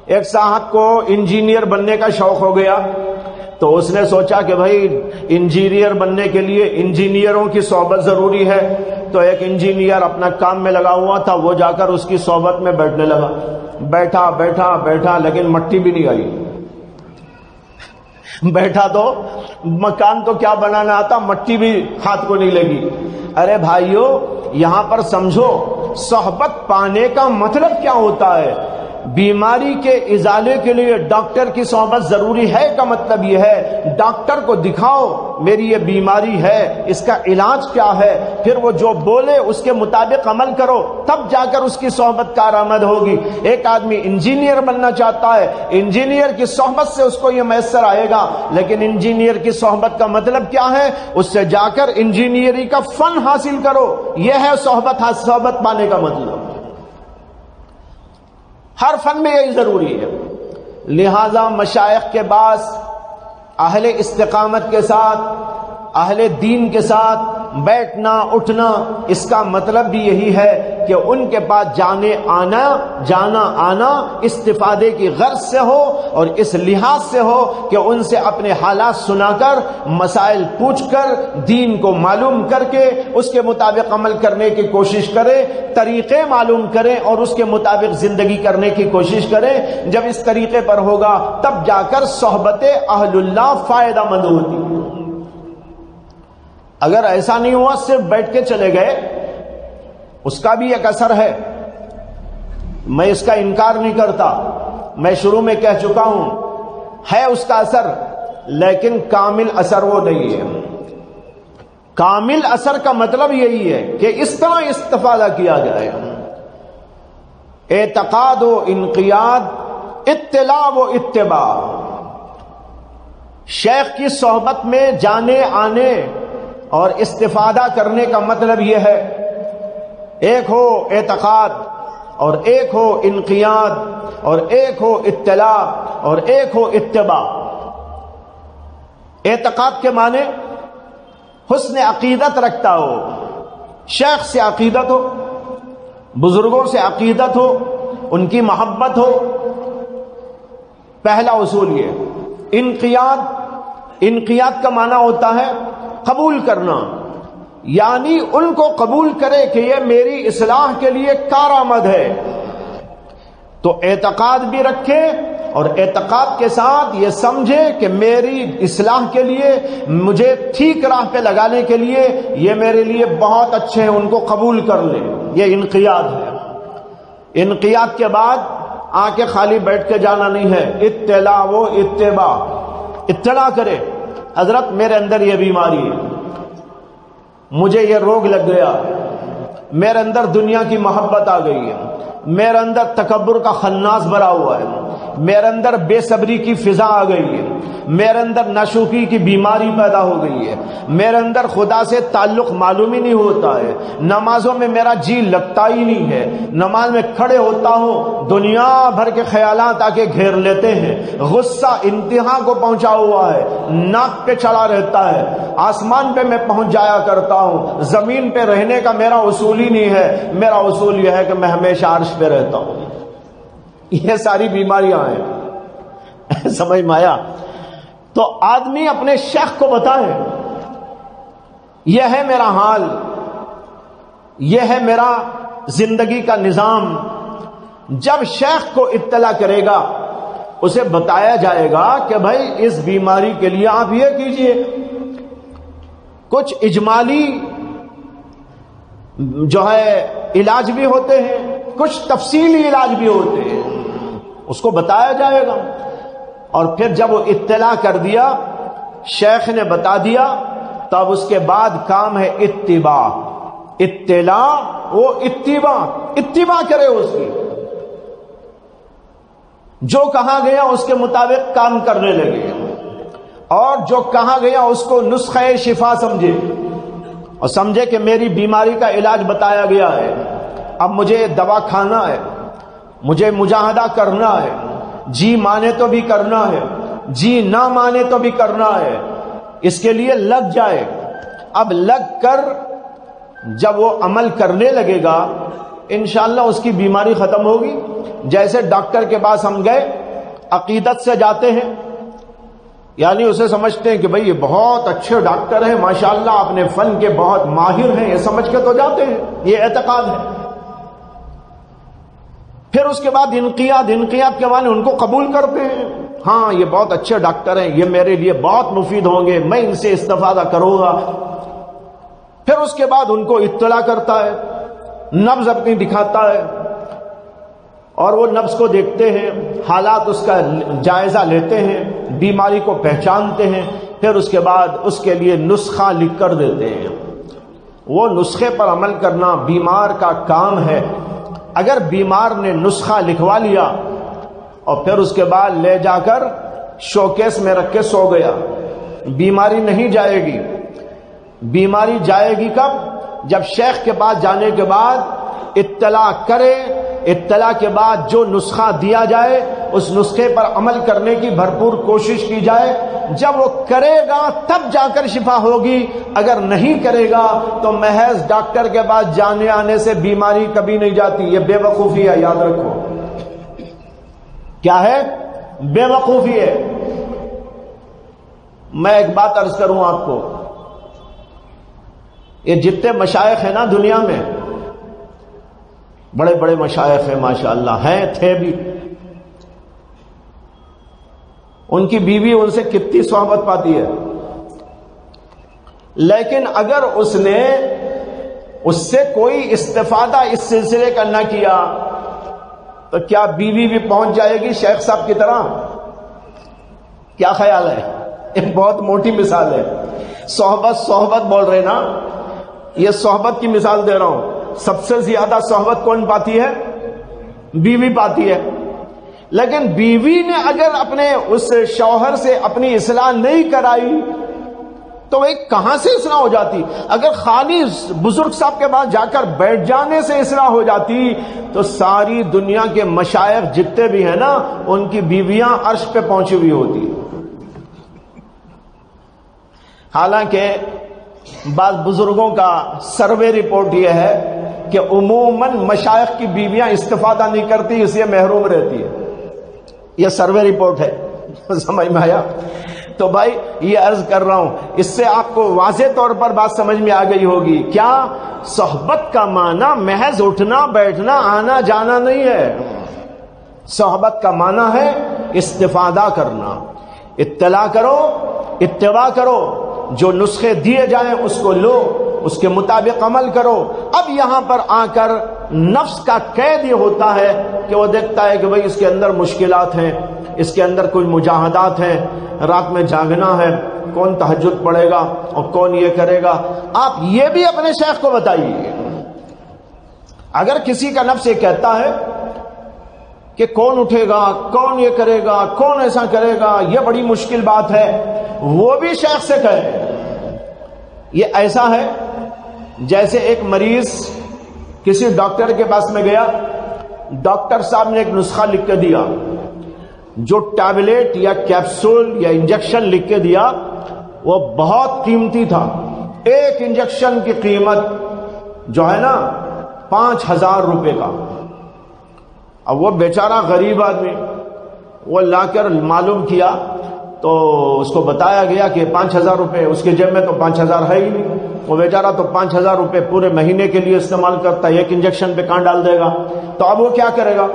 ایک صاحب کو انجینئر بننے کا شوق ہو گیا تو اس نے سوچا کہ بھائی انجینئر بننے کے لیے انجینئروں کی صحبت ضروری ہے، تو ایک انجینئر اپنا کام میں لگا ہوا تھا، وہ جا کر اس کی صحبت میں بیٹھنے لگا۔ بیٹھا بیٹھا بیٹھا لیکن مٹی بھی نہیں آئی۔ بیٹھا تو مکان تو کیا بنانا آتا، مٹی بھی ہاتھ کو نہیں لگی۔ ارے بھائیو، یہاں پر سمجھو صحبت پانے کا مطلب کیا ہوتا ہے۔ بیماری کے ازالے کے لیے ڈاکٹر کی صحبت ضروری ہے کا مطلب یہ ہے ڈاکٹر کو دکھاؤ میری یہ بیماری ہے، اس کا علاج کیا ہے، پھر وہ جو بولے اس کے مطابق عمل کرو، تب جا کر اس کی صحبت کارآمد ہوگی۔ ایک آدمی انجینئر بننا چاہتا ہے، انجینئر کی صحبت سے اس کو یہ میسر آئے گا، لیکن انجینئر کی صحبت کا مطلب کیا ہے؟ اس سے جا کر انجینئری کا فن حاصل کرو، یہ ہے صحبت پانے کا مطلب۔ ہر فن میں یہی ضروری ہے۔ لہذا مشائخ کے بعد اہل استقامت کے ساتھ، اہل دین کے ساتھ بیٹھنا اٹھنا، اس کا مطلب بھی یہی ہے کہ ان کے پاس جانا آنا استفادے کی غرض سے ہو اور اس لحاظ سے ہو کہ ان سے اپنے حالات سنا کر، مسائل پوچھ کر، دین کو معلوم کر کے اس کے مطابق عمل کرنے کی کوشش کرے، طریقے معلوم کریں اور اس کے مطابق زندگی کرنے کی کوشش کریں۔ جب اس طریقے پر ہوگا تب جا کر صحبت اہل اللہ فائدہ مند ہوتی ہے۔ اگر ایسا نہیں ہوا صرف بیٹھ کے چلے گئے، اس کا بھی ایک اثر ہے، میں اس کا انکار نہیں کرتا، میں شروع میں کہہ چکا ہوں ہے اس کا اثر، لیکن کامل اثر وہ نہیں ہے۔ کامل اثر کا مطلب یہی ہے کہ اس طرح استفادہ کیا جائے، اعتقاد و انقیاد، اطلاع و اتباع۔ شیخ کی صحبت میں جانے آنے اور استفادہ کرنے کا مطلب یہ ہے، ایک ہو اعتقاد اور ایک ہو انقیاد اور ایک ہو اطلاع اور ایک ہو اتباع۔ اعتقاد کے معنی حسن عقیدت رکھتا ہو، شیخ سے عقیدت ہو، بزرگوں سے عقیدت ہو، ان کی محبت ہو، پہلا اصول یہ۔ انقیاد کا معنی ہوتا ہے قبول کرنا، یعنی ان کو قبول کرے کہ یہ میری اصلاح کے لیے کارآمد ہے۔ تو اعتقاد بھی رکھے اور اعتقاد کے ساتھ یہ سمجھے کہ میری اصلاح کے لیے، مجھے ٹھیک راہ پہ لگانے کے لیے یہ میرے لیے بہت اچھے ہیں، ان کو قبول کر لے، یہ انقیاد ہے۔ انقیاد کے بعد آ کے خالی بیٹھ کے جانا نہیں ہے، اطلاع و اتباع، اطلاع کرے حضرت میرے اندر یہ بیماری ہے، مجھے یہ روگ لگ گیا، میرے اندر دنیا کی محبت آ گئی ہے، میرے اندر تکبر کا خناس بھرا ہوا ہے، میرے اندر بے صبری کی فضا آ گئی ہے، میرے اندر ناشکری کی بیماری پیدا ہو گئی ہے، میرے اندر خدا سے تعلق معلوم ہی نہیں ہوتا ہے، نمازوں میں میرا جی لگتا ہی نہیں ہے، نماز میں کھڑے ہوتا ہوں دنیا بھر کے خیالات آ کے گھیر لیتے ہیں، غصہ انتہا کو پہنچا ہوا ہے، ناک پہ چڑھا رہتا ہے، آسمان پہ میں پہنچ جایا کرتا ہوں، زمین پہ رہنے کا میرا اصول ہی نہیں ہے، میرا اصول یہ ہے کہ میں ہمیشہ عرش پہ رہتا ہوں۔ یہ ساری بیماریاں ہیں، سمجھ میں آیا؟ تو آدمی اپنے شیخ کو بتائے یہ ہے میرا حال، یہ ہے میرا زندگی کا نظام۔ جب شیخ کو اطلاع کرے گا اسے بتایا جائے گا کہ بھائی اس بیماری کے لیے آپ یہ کیجئے، کچھ اجمالی جو ہے علاج بھی ہوتے ہیں، کچھ تفصیلی علاج بھی ہوتے ہیں، اس کو بتایا جائے گا۔ اور پھر جب وہ اطلاع کر دیا، شیخ نے بتا دیا، تب اس کے بعد کام ہے اتباع۔ اطلاع وہ اتباع کرے اس کی، جو کہا گیا اس کے مطابق کام کرنے لگے، اور جو کہا گیا اس کو نسخہ شفا سمجھے، اور سمجھے کہ میری بیماری کا علاج بتایا گیا ہے، اب مجھے دوا کھانا ہے، مجھے مجاہدہ کرنا ہے، جی مانے تو بھی کرنا ہے، جی نہ مانے تو بھی کرنا ہے، اس کے لیے لگ جائے۔ اب لگ کر جب وہ عمل کرنے لگے گا انشاءاللہ اس کی بیماری ختم ہوگی۔ جیسے ڈاکٹر کے پاس ہم گئے، عقیدت سے جاتے ہیں، یعنی اسے سمجھتے ہیں کہ بھئی یہ بہت اچھے ڈاکٹر ہیں، ماشاءاللہ اپنے فن کے بہت ماہر ہیں، یہ سمجھ کے تو جاتے ہیں، یہ اعتقاد ہے۔ پھر اس کے بعد انقیاد کے معنی ان کو قبول کرتے ہیں، ہاں یہ بہت اچھے ڈاکٹر ہیں، یہ میرے لیے بہت مفید ہوں گے، میں ان سے استفادہ کروں گا۔ پھر اس کے بعد ان کو اطلاع کرتا ہے، نبض اپنی دکھاتا ہے، اور وہ نفس کو دیکھتے ہیں، حالات اس کا جائزہ لیتے ہیں، بیماری کو پہچانتے ہیں، پھر اس کے بعد اس کے لیے نسخہ لکھ کر دیتے ہیں۔ وہ نسخے پر عمل کرنا بیمار کا کام ہے۔ اگر بیمار نے نسخہ لکھوا لیا اور پھر اس کے بعد لے جا کر شوکیس میں رکھ کے سو گیا، بیماری نہیں جائے گی۔ بیماری جائے گی کب؟ جب شیخ کے پاس جانے کے بعد اطلاع کرے، اطلاع کے بعد جو نسخہ دیا جائے اس نسخے پر عمل کرنے کی بھرپور کوشش کی جائے۔ جب وہ کرے گا تب جا کر شفا ہوگی، اگر نہیں کرے گا تو محض ڈاکٹر کے پاس جانے آنے سے بیماری کبھی نہیں جاتی۔ یہ بے وقوفی ہے، یاد رکھو۔ کیا ہے؟ بے وقوفی ہے۔ میں ایک بات عرض کروں آپ کو، یہ جتنے مشائخ ہیں نا دنیا میں، بڑے بڑے مشائخ ہیں ماشاءاللہ، ہیں، تھے بھی، ان کی بیوی ان سے کتنی صحبت پاتی ہے، لیکن اگر اس نے اس سے کوئی استفادہ اس سلسلے کا نہ کیا تو کیا بیوی بھی پہنچ جائے گی شیخ صاحب کی طرح؟ کیا خیال ہے؟ ایک بہت موٹی مثال ہے۔ صحبت بول رہے نا، یہ صحبت کی مثال دے رہا ہوں۔ سب سے زیادہ صحبت کون پاتی ہے؟ بیوی پاتی ہے۔ لیکن بیوی نے اگر اپنے اس شوہر سے اپنی اصلاح نہیں کرائی تو وہ کہاں سے اصلاح ہو جاتی؟ اگر خالی بزرگ صاحب کے پاس جا کر بیٹھ جانے سے اصلاح ہو جاتی تو ساری دنیا کے مشائخ جتنے بھی ہیں نا، ان کی بیویاں عرش پہ پہنچی ہوئی ہوتی۔ حالانکہ بعض بزرگوں کا سروے رپورٹ یہ ہے کہ عموماً مشائخ کی بیویاں استفادہ نہیں کرتی، اس لیے محروم رہتی ہے۔ یہ سروے رپورٹ ہے، سمجھ میں آیا؟ تو بھائی یہ عرض کر رہا ہوں، اس سے آپ کو واضح طور پر بات سمجھ میں آ گئی ہوگی۔ کیا صحبت کا معنی محض اٹھنا بیٹھنا آنا جانا نہیں ہے۔ صحبت کا معنی ہے استفادہ کرنا، اطلاع کرو، اتباع کرو، جو نسخے دیے جائیں اس کو لو، اس کے مطابق عمل کرو۔ اب یہاں پر آ کر نفس کا قید یہ ہوتا ہے کہ وہ دیکھتا ہے کہ بھئی اس کے اندر مشکلات ہیں، اس کے اندر کوئی مجاہدات ہیں، رات میں جاگنا ہے، کون تہجد پڑھے گا اور کون یہ کرے گا۔ آپ یہ بھی اپنے شیخ کو بتائیے۔ اگر کسی کا نفس یہ کہتا ہے کہ کون اٹھے گا، کون یہ کرے گا، کون ایسا کرے گا، یہ بڑی مشکل بات ہے، وہ بھی شیخ سے کہے۔ یہ ایسا ہے جیسے ایک مریض کسی ڈاکٹر کے پاس میں گیا، ڈاکٹر صاحب نے ایک نسخہ لکھ کے دیا، جو ٹیبلٹ یا کیپسول یا انجیکشن لکھ کے دیا وہ بہت قیمتی تھا۔ ایک انجیکشن کی قیمت جو ہے نا 5000 روپے کا۔ اب وہ بیچارہ غریب آدمی، وہ لا کر معلوم کیا تو اس کو بتایا گیا کہ 5000 روپے، اس کے جیب میں تو 5000 ہے ہی نہیں۔ وہ بیچارہ تو 5000 روپے پورے مہینے کے لیے استعمال کرتا ہے، ایک انجیکشن پہ کہاں ڈال دے گا؟ تو اب وہ کیا کرے گا؟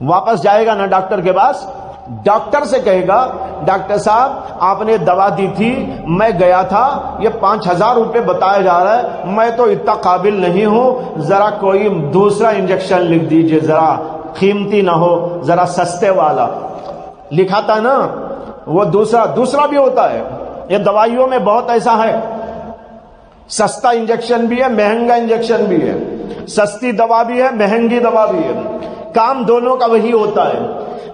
واپس جائے گا نا ڈاکٹر کے پاس، ڈاکٹر سے کہے گا ڈاکٹر صاحب آپ نے دوا دی تھی، میں گیا تھا، یہ 5000 روپے بتایا جا رہا ہے، میں تو اتنا قابل نہیں ہوں، ذرا کوئی دوسرا انجیکشن لکھ دیجئے، ذرا قیمتی نہ ہو، ذرا سستے والا۔ لکھا تھا نا وہ دوسرا بھی ہوتا ہے۔ یہ دوائیوں میں بہت ایسا ہے، سستا انجیکشن بھی ہے، مہنگا انجیکشن بھی ہے، سستی دوا بھی ہے، مہنگی دوا بھی ہے، کام دونوں کا وہی ہوتا ہے۔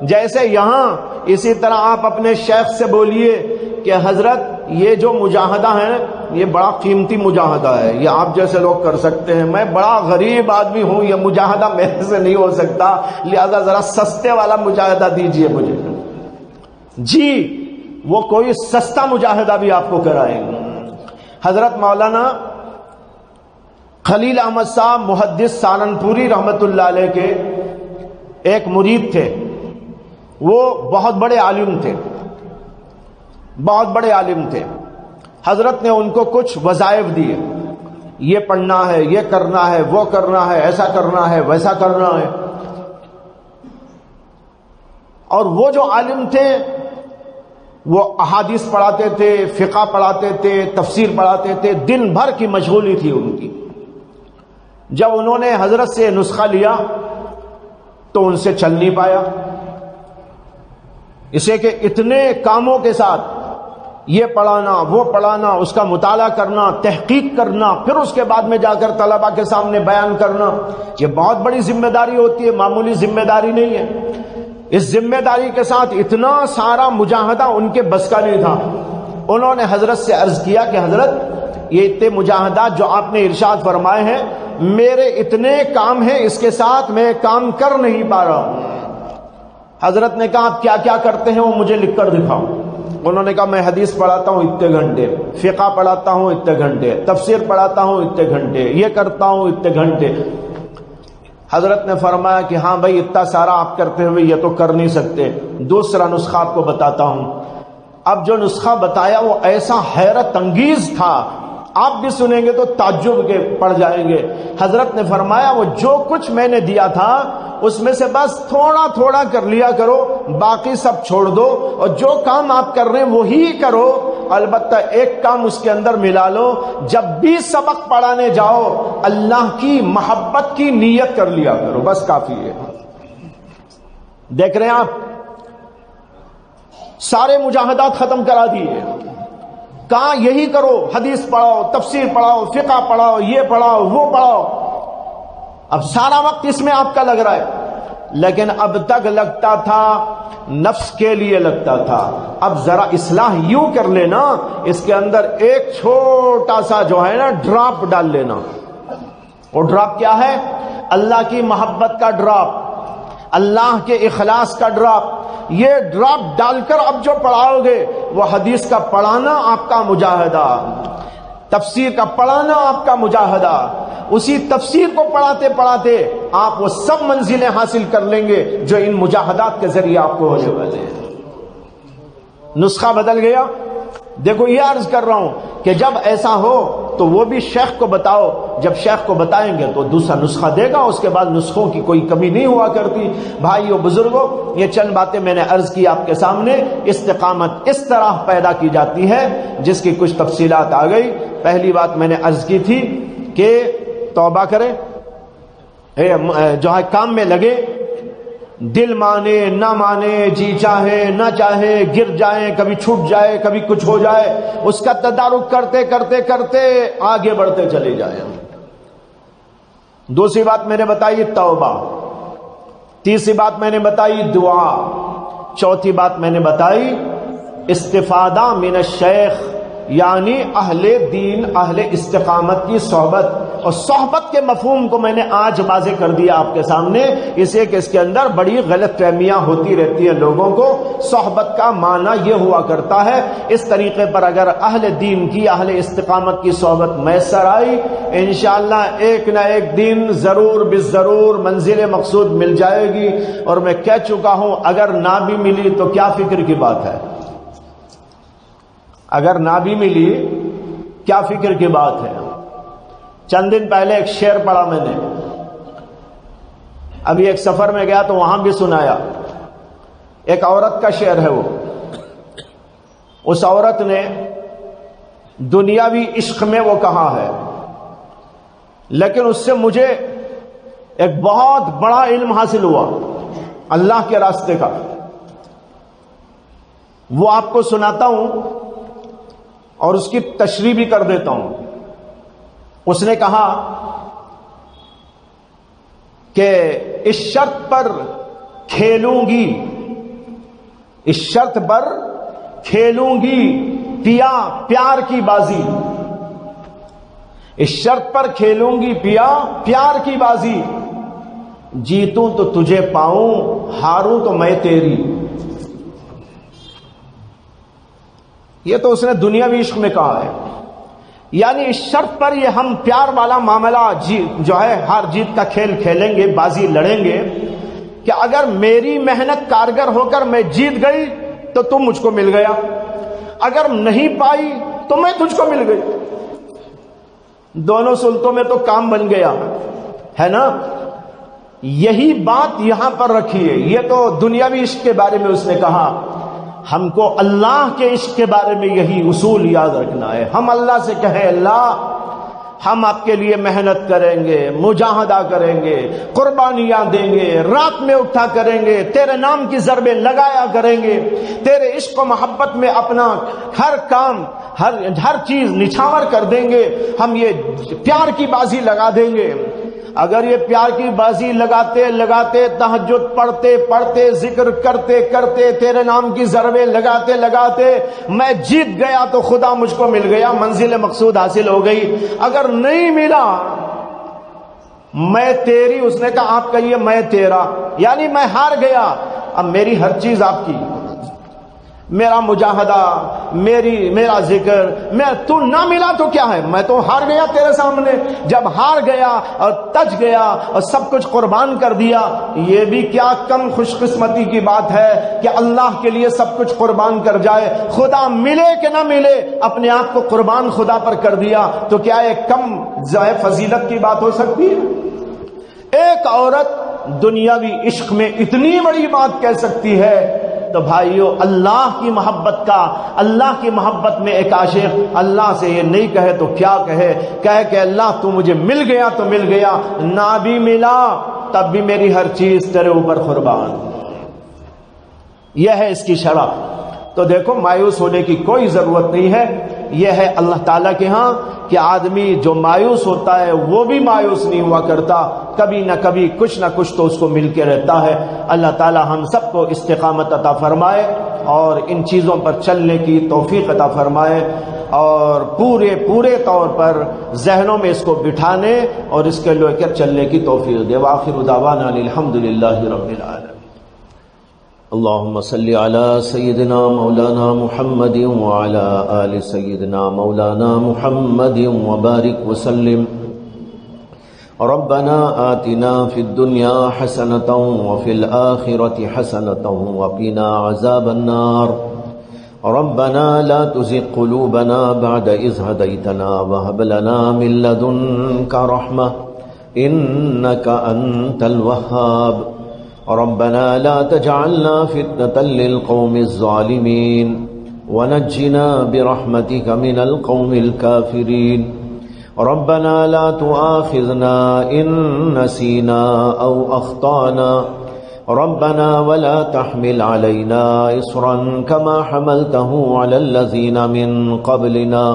جیسے یہاں اسی طرح آپ اپنے شیخ سے بولیے کہ حضرت یہ جو مجاہدہ ہے یہ بڑا قیمتی مجاہدہ ہے، یہ آپ جیسے لوگ کر سکتے ہیں، میں بڑا غریب آدمی ہوں، یہ مجاہدہ میرے سے نہیں ہو سکتا، لہذا ذرا سستے والا مجاہدہ دیجئے مجھے۔ جی وہ کوئی سستا مجاہدہ بھی آپ کو کرائیں گے۔ حضرت مولانا خلیل احمد صاحب محدث سہارنپوری رحمت اللہ علیہ کے ایک مرید تھے، وہ بہت بڑے عالم تھے، بہت بڑے عالم تھے۔ حضرت نے ان کو کچھ وظائف دیے، یہ پڑھنا ہے، یہ کرنا ہے، وہ کرنا ہے، ایسا کرنا ہے، ویسا کرنا ہے۔ اور وہ جو عالم تھے وہ احادیث پڑھاتے تھے، فقہ پڑھاتے تھے، تفسیر پڑھاتے تھے، دن بھر کی مشغولی تھی ان کی۔ جب انہوں نے حضرت سے نسخہ لیا تو ان سے چل نہیں پایا، اسے کہ اتنے کاموں کے ساتھ یہ پڑھانا وہ پڑھانا، اس کا مطالعہ کرنا، تحقیق کرنا، پھر اس کے بعد میں جا کر طلباء کے سامنے بیان کرنا، یہ بہت بڑی ذمہ داری ہوتی ہے، معمولی ذمہ داری نہیں ہے۔ اس ذمہ داری کے ساتھ اتنا سارا مجاہدہ ان کے بس کا نہیں تھا۔ انہوں نے حضرت سے عرض کیا کہ حضرت یہ اتنے مجاہدات جو آپ نے ارشاد فرمائے ہیں، میرے اتنے کام ہیں، اس کے ساتھ میں کام کر نہیں پا رہا ہوں۔ حضرت نے کہا آپ کیا کیا کرتے ہیں وہ مجھے لکھ کر دکھاؤ۔ انہوں نے کہا میں حدیث پڑھاتا ہوں اتنے گھنٹے، فقہ پڑھاتا ہوں اتنے گھنٹے، تفسیر پڑھاتا ہوں اتنے گھنٹے، یہ کرتا ہوں اتنے گھنٹے۔ حضرت نے فرمایا کہ ہاں بھائی اتنا سارا آپ کرتے ہوئے یہ تو کر نہیں سکتے، دوسرا نسخہ آپ کو بتاتا ہوں۔ اب جو نسخہ بتایا وہ ایسا حیرت انگیز تھا، آپ بھی سنیں گے تو تعجب کے پڑ جائیں گے۔ حضرت نے فرمایا وہ جو کچھ میں نے دیا تھا اس میں سے بس تھوڑا تھوڑا کر لیا کرو، باقی سب چھوڑ دو، اور جو کام آپ کر رہے ہیں وہی کرو، البتہ ایک کام اس کے اندر ملا لو، جب بھی سبق پڑھانے جاؤ اللہ کی محبت کی نیت کر لیا کرو، بس کافی ہے۔ دیکھ رہے ہیں آپ سارے مجاہدات ختم کرا دیے، کہاں یہی کرو، حدیث پڑھاؤ، تفسیر پڑھاؤ، فقہ پڑھاؤ، یہ پڑھاؤ وہ پڑھاؤ، اب سارا وقت اس میں آپ کا لگ رہا ہے۔ لیکن اب تک لگتا تھا نفس کے لیے لگتا تھا، اب ذرا اصلاح یوں کر لینا، اس کے اندر ایک چھوٹا سا جو ہے نا ڈراپ ڈال لینا۔ وہ ڈراپ کیا ہے؟ اللہ کی محبت کا ڈراپ، اللہ کے اخلاص کا ڈراپ۔ یہ ڈراپ ڈال کر اب جو پڑھاؤ گے وہ حدیث کا پڑھانا آپ کا مجاہدہ، تفسیر کا پڑھانا آپ کا مجاہدہ، اسی تفسیر کو پڑھاتے پڑھاتے آپ وہ سب منزلیں حاصل کر لیں گے جو ان مجاہدات کے ذریعے آپ کو ہونے والے ہیں۔ نسخہ بدل گیا۔ دیکھو یہ عرض کر رہا ہوں کہ جب ایسا ہو تو وہ بھی شیخ کو بتاؤ، جب شیخ کو بتائیں گے تو دوسرا نسخہ دے گا، اس کے بعد نسخوں کی کوئی کمی نہیں ہوا کرتی۔ بھائیو بزرگوں، یہ چند باتیں میں نے عرض کی آپ کے سامنے۔ استقامت اس طرح پیدا کی جاتی ہے جس کی کچھ تفصیلات آ گئی۔ پہلی بات میں نے عرض کی تھی کہ توبہ کریں، جو ہے کام میں لگے، دل مانے نہ مانے، جی چاہے نہ چاہے، گر جائیں، کبھی چھوٹ جائے، کبھی کچھ ہو جائے، اس کا تدارک کرتے کرتے کرتے آگے بڑھتے چلے جائیں۔ دوسری بات میں نے بتائی توبہ، تیسری بات میں نے بتائی دعا، چوتھی بات میں نے بتائی استفادہ من الشیخ، یعنی اہل دین اہل استقامت کی صحبت۔ اور صحبت کے مفہوم کو میں نے آج واضح کر دیا آپ کے سامنے، اسے کہ اس کے اندر بڑی غلط فہمیاں ہوتی رہتی ہیں لوگوں کو۔ صحبت کا معنی یہ ہوا کرتا ہے، اس طریقے پر اگر اہل دین کی اہل استقامت کی صحبت میسر آئی، انشاءاللہ ایک نہ ایک دن ضرور بالضرور منزل مقصود مل جائے گی۔ اور میں کہہ چکا ہوں اگر نہ بھی ملی تو کیا فکر کی بات ہے، اگر نہ بھی ملی کیا فکر کی بات ہے۔ چند دن پہلے ایک شعر پڑھا میں نے، ابھی ایک سفر میں گیا تو وہاں بھی سنایا۔ ایک عورت کا شعر ہے وہ، اس عورت نے دنیاوی عشق میں وہ کہا ہے، لیکن اس سے مجھے ایک بہت بڑا علم حاصل ہوا اللہ کے راستے کا، وہ آپ کو سناتا ہوں اور اس کی تشریح بھی کر دیتا ہوں۔ اس نے کہا کہ اس شرط پر کھیلوں گی، اس شرط پر کھیلوں گی پیا پیار کی بازی، اس شرط پر کھیلوں گی پیا پیار کی بازی، جیتوں تو تجھے پاؤں، ہاروں تو میں تیری۔ یہ تو اس نے دنیاوی عشق میں کہا ہے، یعنی اس شرط پر یہ ہم پیار والا معاملہ جو ہے ہار جیت کا کھیل کھیلیں گے، بازی لڑیں گے کہ اگر میری محنت کارگر ہو کر میں جیت گئی تو تم مجھ کو مل گیا، اگر نہیں پائی تو میں تجھ کو مل گئی، دونوں سلطوں میں تو کام بن گیا ہے نا۔ یہی بات یہاں پر رکھی ہے، یہ تو دنیاوی عشق کے بارے میں اس نے کہا، ہم کو اللہ کے عشق کے بارے میں یہی اصول یاد رکھنا ہے۔ ہم اللہ سے کہیں اللہ ہم آپ کے لیے محنت کریں گے، مجاہدہ کریں گے، قربانیاں دیں گے، رات میں اٹھا کریں گے، تیرے نام کی ضربیں لگایا کریں گے، تیرے عشق و محبت میں اپنا ہر کام ہر چیز نچھاور کر دیں گے، ہم یہ پیار کی بازی لگا دیں گے۔ اگر یہ پیار کی بازی لگاتے لگاتے، تہجد پڑھتے پڑھتے، ذکر کرتے کرتے، تیرے نام کی ضربیں لگاتے لگاتے میں جیت گیا تو خدا مجھ کو مل گیا، منزل مقصود حاصل ہو گئی۔ اگر نہیں ملا، میں تیری، اس نے کہا آپ کہیے میں تیرا، یعنی میں ہار گیا، اب میری ہر چیز آپ کی، میرا مجاہدہ، میرا ذکر، تو نہ ملا تو کیا ہے، میں تو ہار گیا تیرے سامنے۔ جب ہار گیا اور تج گیا اور سب کچھ قربان کر دیا، یہ بھی کیا کم خوش قسمتی کی بات ہے کہ اللہ کے لیے سب کچھ قربان کر جائے، خدا ملے کہ نہ ملے اپنے آپ کو قربان خدا پر کر دیا، تو کیا ایک کم فضیلت کی بات ہو سکتی ہے؟ ایک عورت دنیاوی عشق میں اتنی بڑی بات کہہ سکتی ہے، تو بھائیو اللہ کی محبت کا، اللہ کی محبت میں ایک عاشق اللہ سے یہ نہیں کہے تو کیا کہے، کہے کہ اللہ تو مجھے مل گیا تو مل گیا، نہ بھی ملا تب بھی میری ہر چیز تیرے اوپر قربان۔ یہ ہے اس کی شرح۔ تو دیکھو مایوس ہونے کی کوئی ضرورت نہیں ہے، یہ ہے اللہ تعالیٰ کے ہاں کہ آدمی جو مایوس ہوتا ہے وہ بھی مایوس نہیں ہوا کرتا، کبھی نہ کبھی کچھ نہ کچھ تو اس کو مل کے رہتا ہے۔ اللہ تعالیٰ ہم سب کو استقامت عطا فرمائے اور ان چیزوں پر چلنے کی توفیق عطا فرمائے، اور پورے طور پر ذہنوں میں اس کو بٹھانے اور اس کے لے کر چلنے کی توفیق دے۔ وآخر دعوانا الحمدللہ رب العالمین۔ اللهم صل على سيدنا مولانا محمد وعلى آل سيدنا مولانا محمد وبارك وسلم۔ ربنا آتنا في الدنيا حسنة وفي الآخرة حسنة وقنا عذاب النار۔ ربنا لا تزغ قلوبنا بعد إذ هديتنا وهب لنا من لدنك رحمة إنك أنت الوهاب۔ ربنا لا تجعلنا فتنة للقوم الظالمين ونجنا برحمتك من القوم الكافرين۔ ربنا لا تؤاخذنا إن نسينا أو أخطأنا، ربنا ولا تحمل علينا إصرا كما حملته على الذين من قبلنا،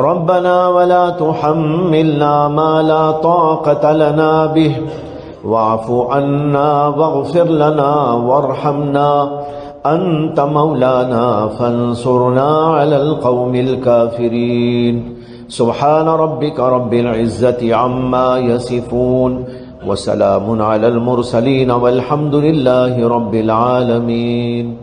ربنا ولا تحملنا ما لا طاقة لنا به، واعف عنا واغفر لنا وارحمنا أنت مولانا فانصرنا على القوم الكافرين۔ سبحان ربك رب العزة عما يصفون وسلام على المرسلين والحمد لله رب العالمين۔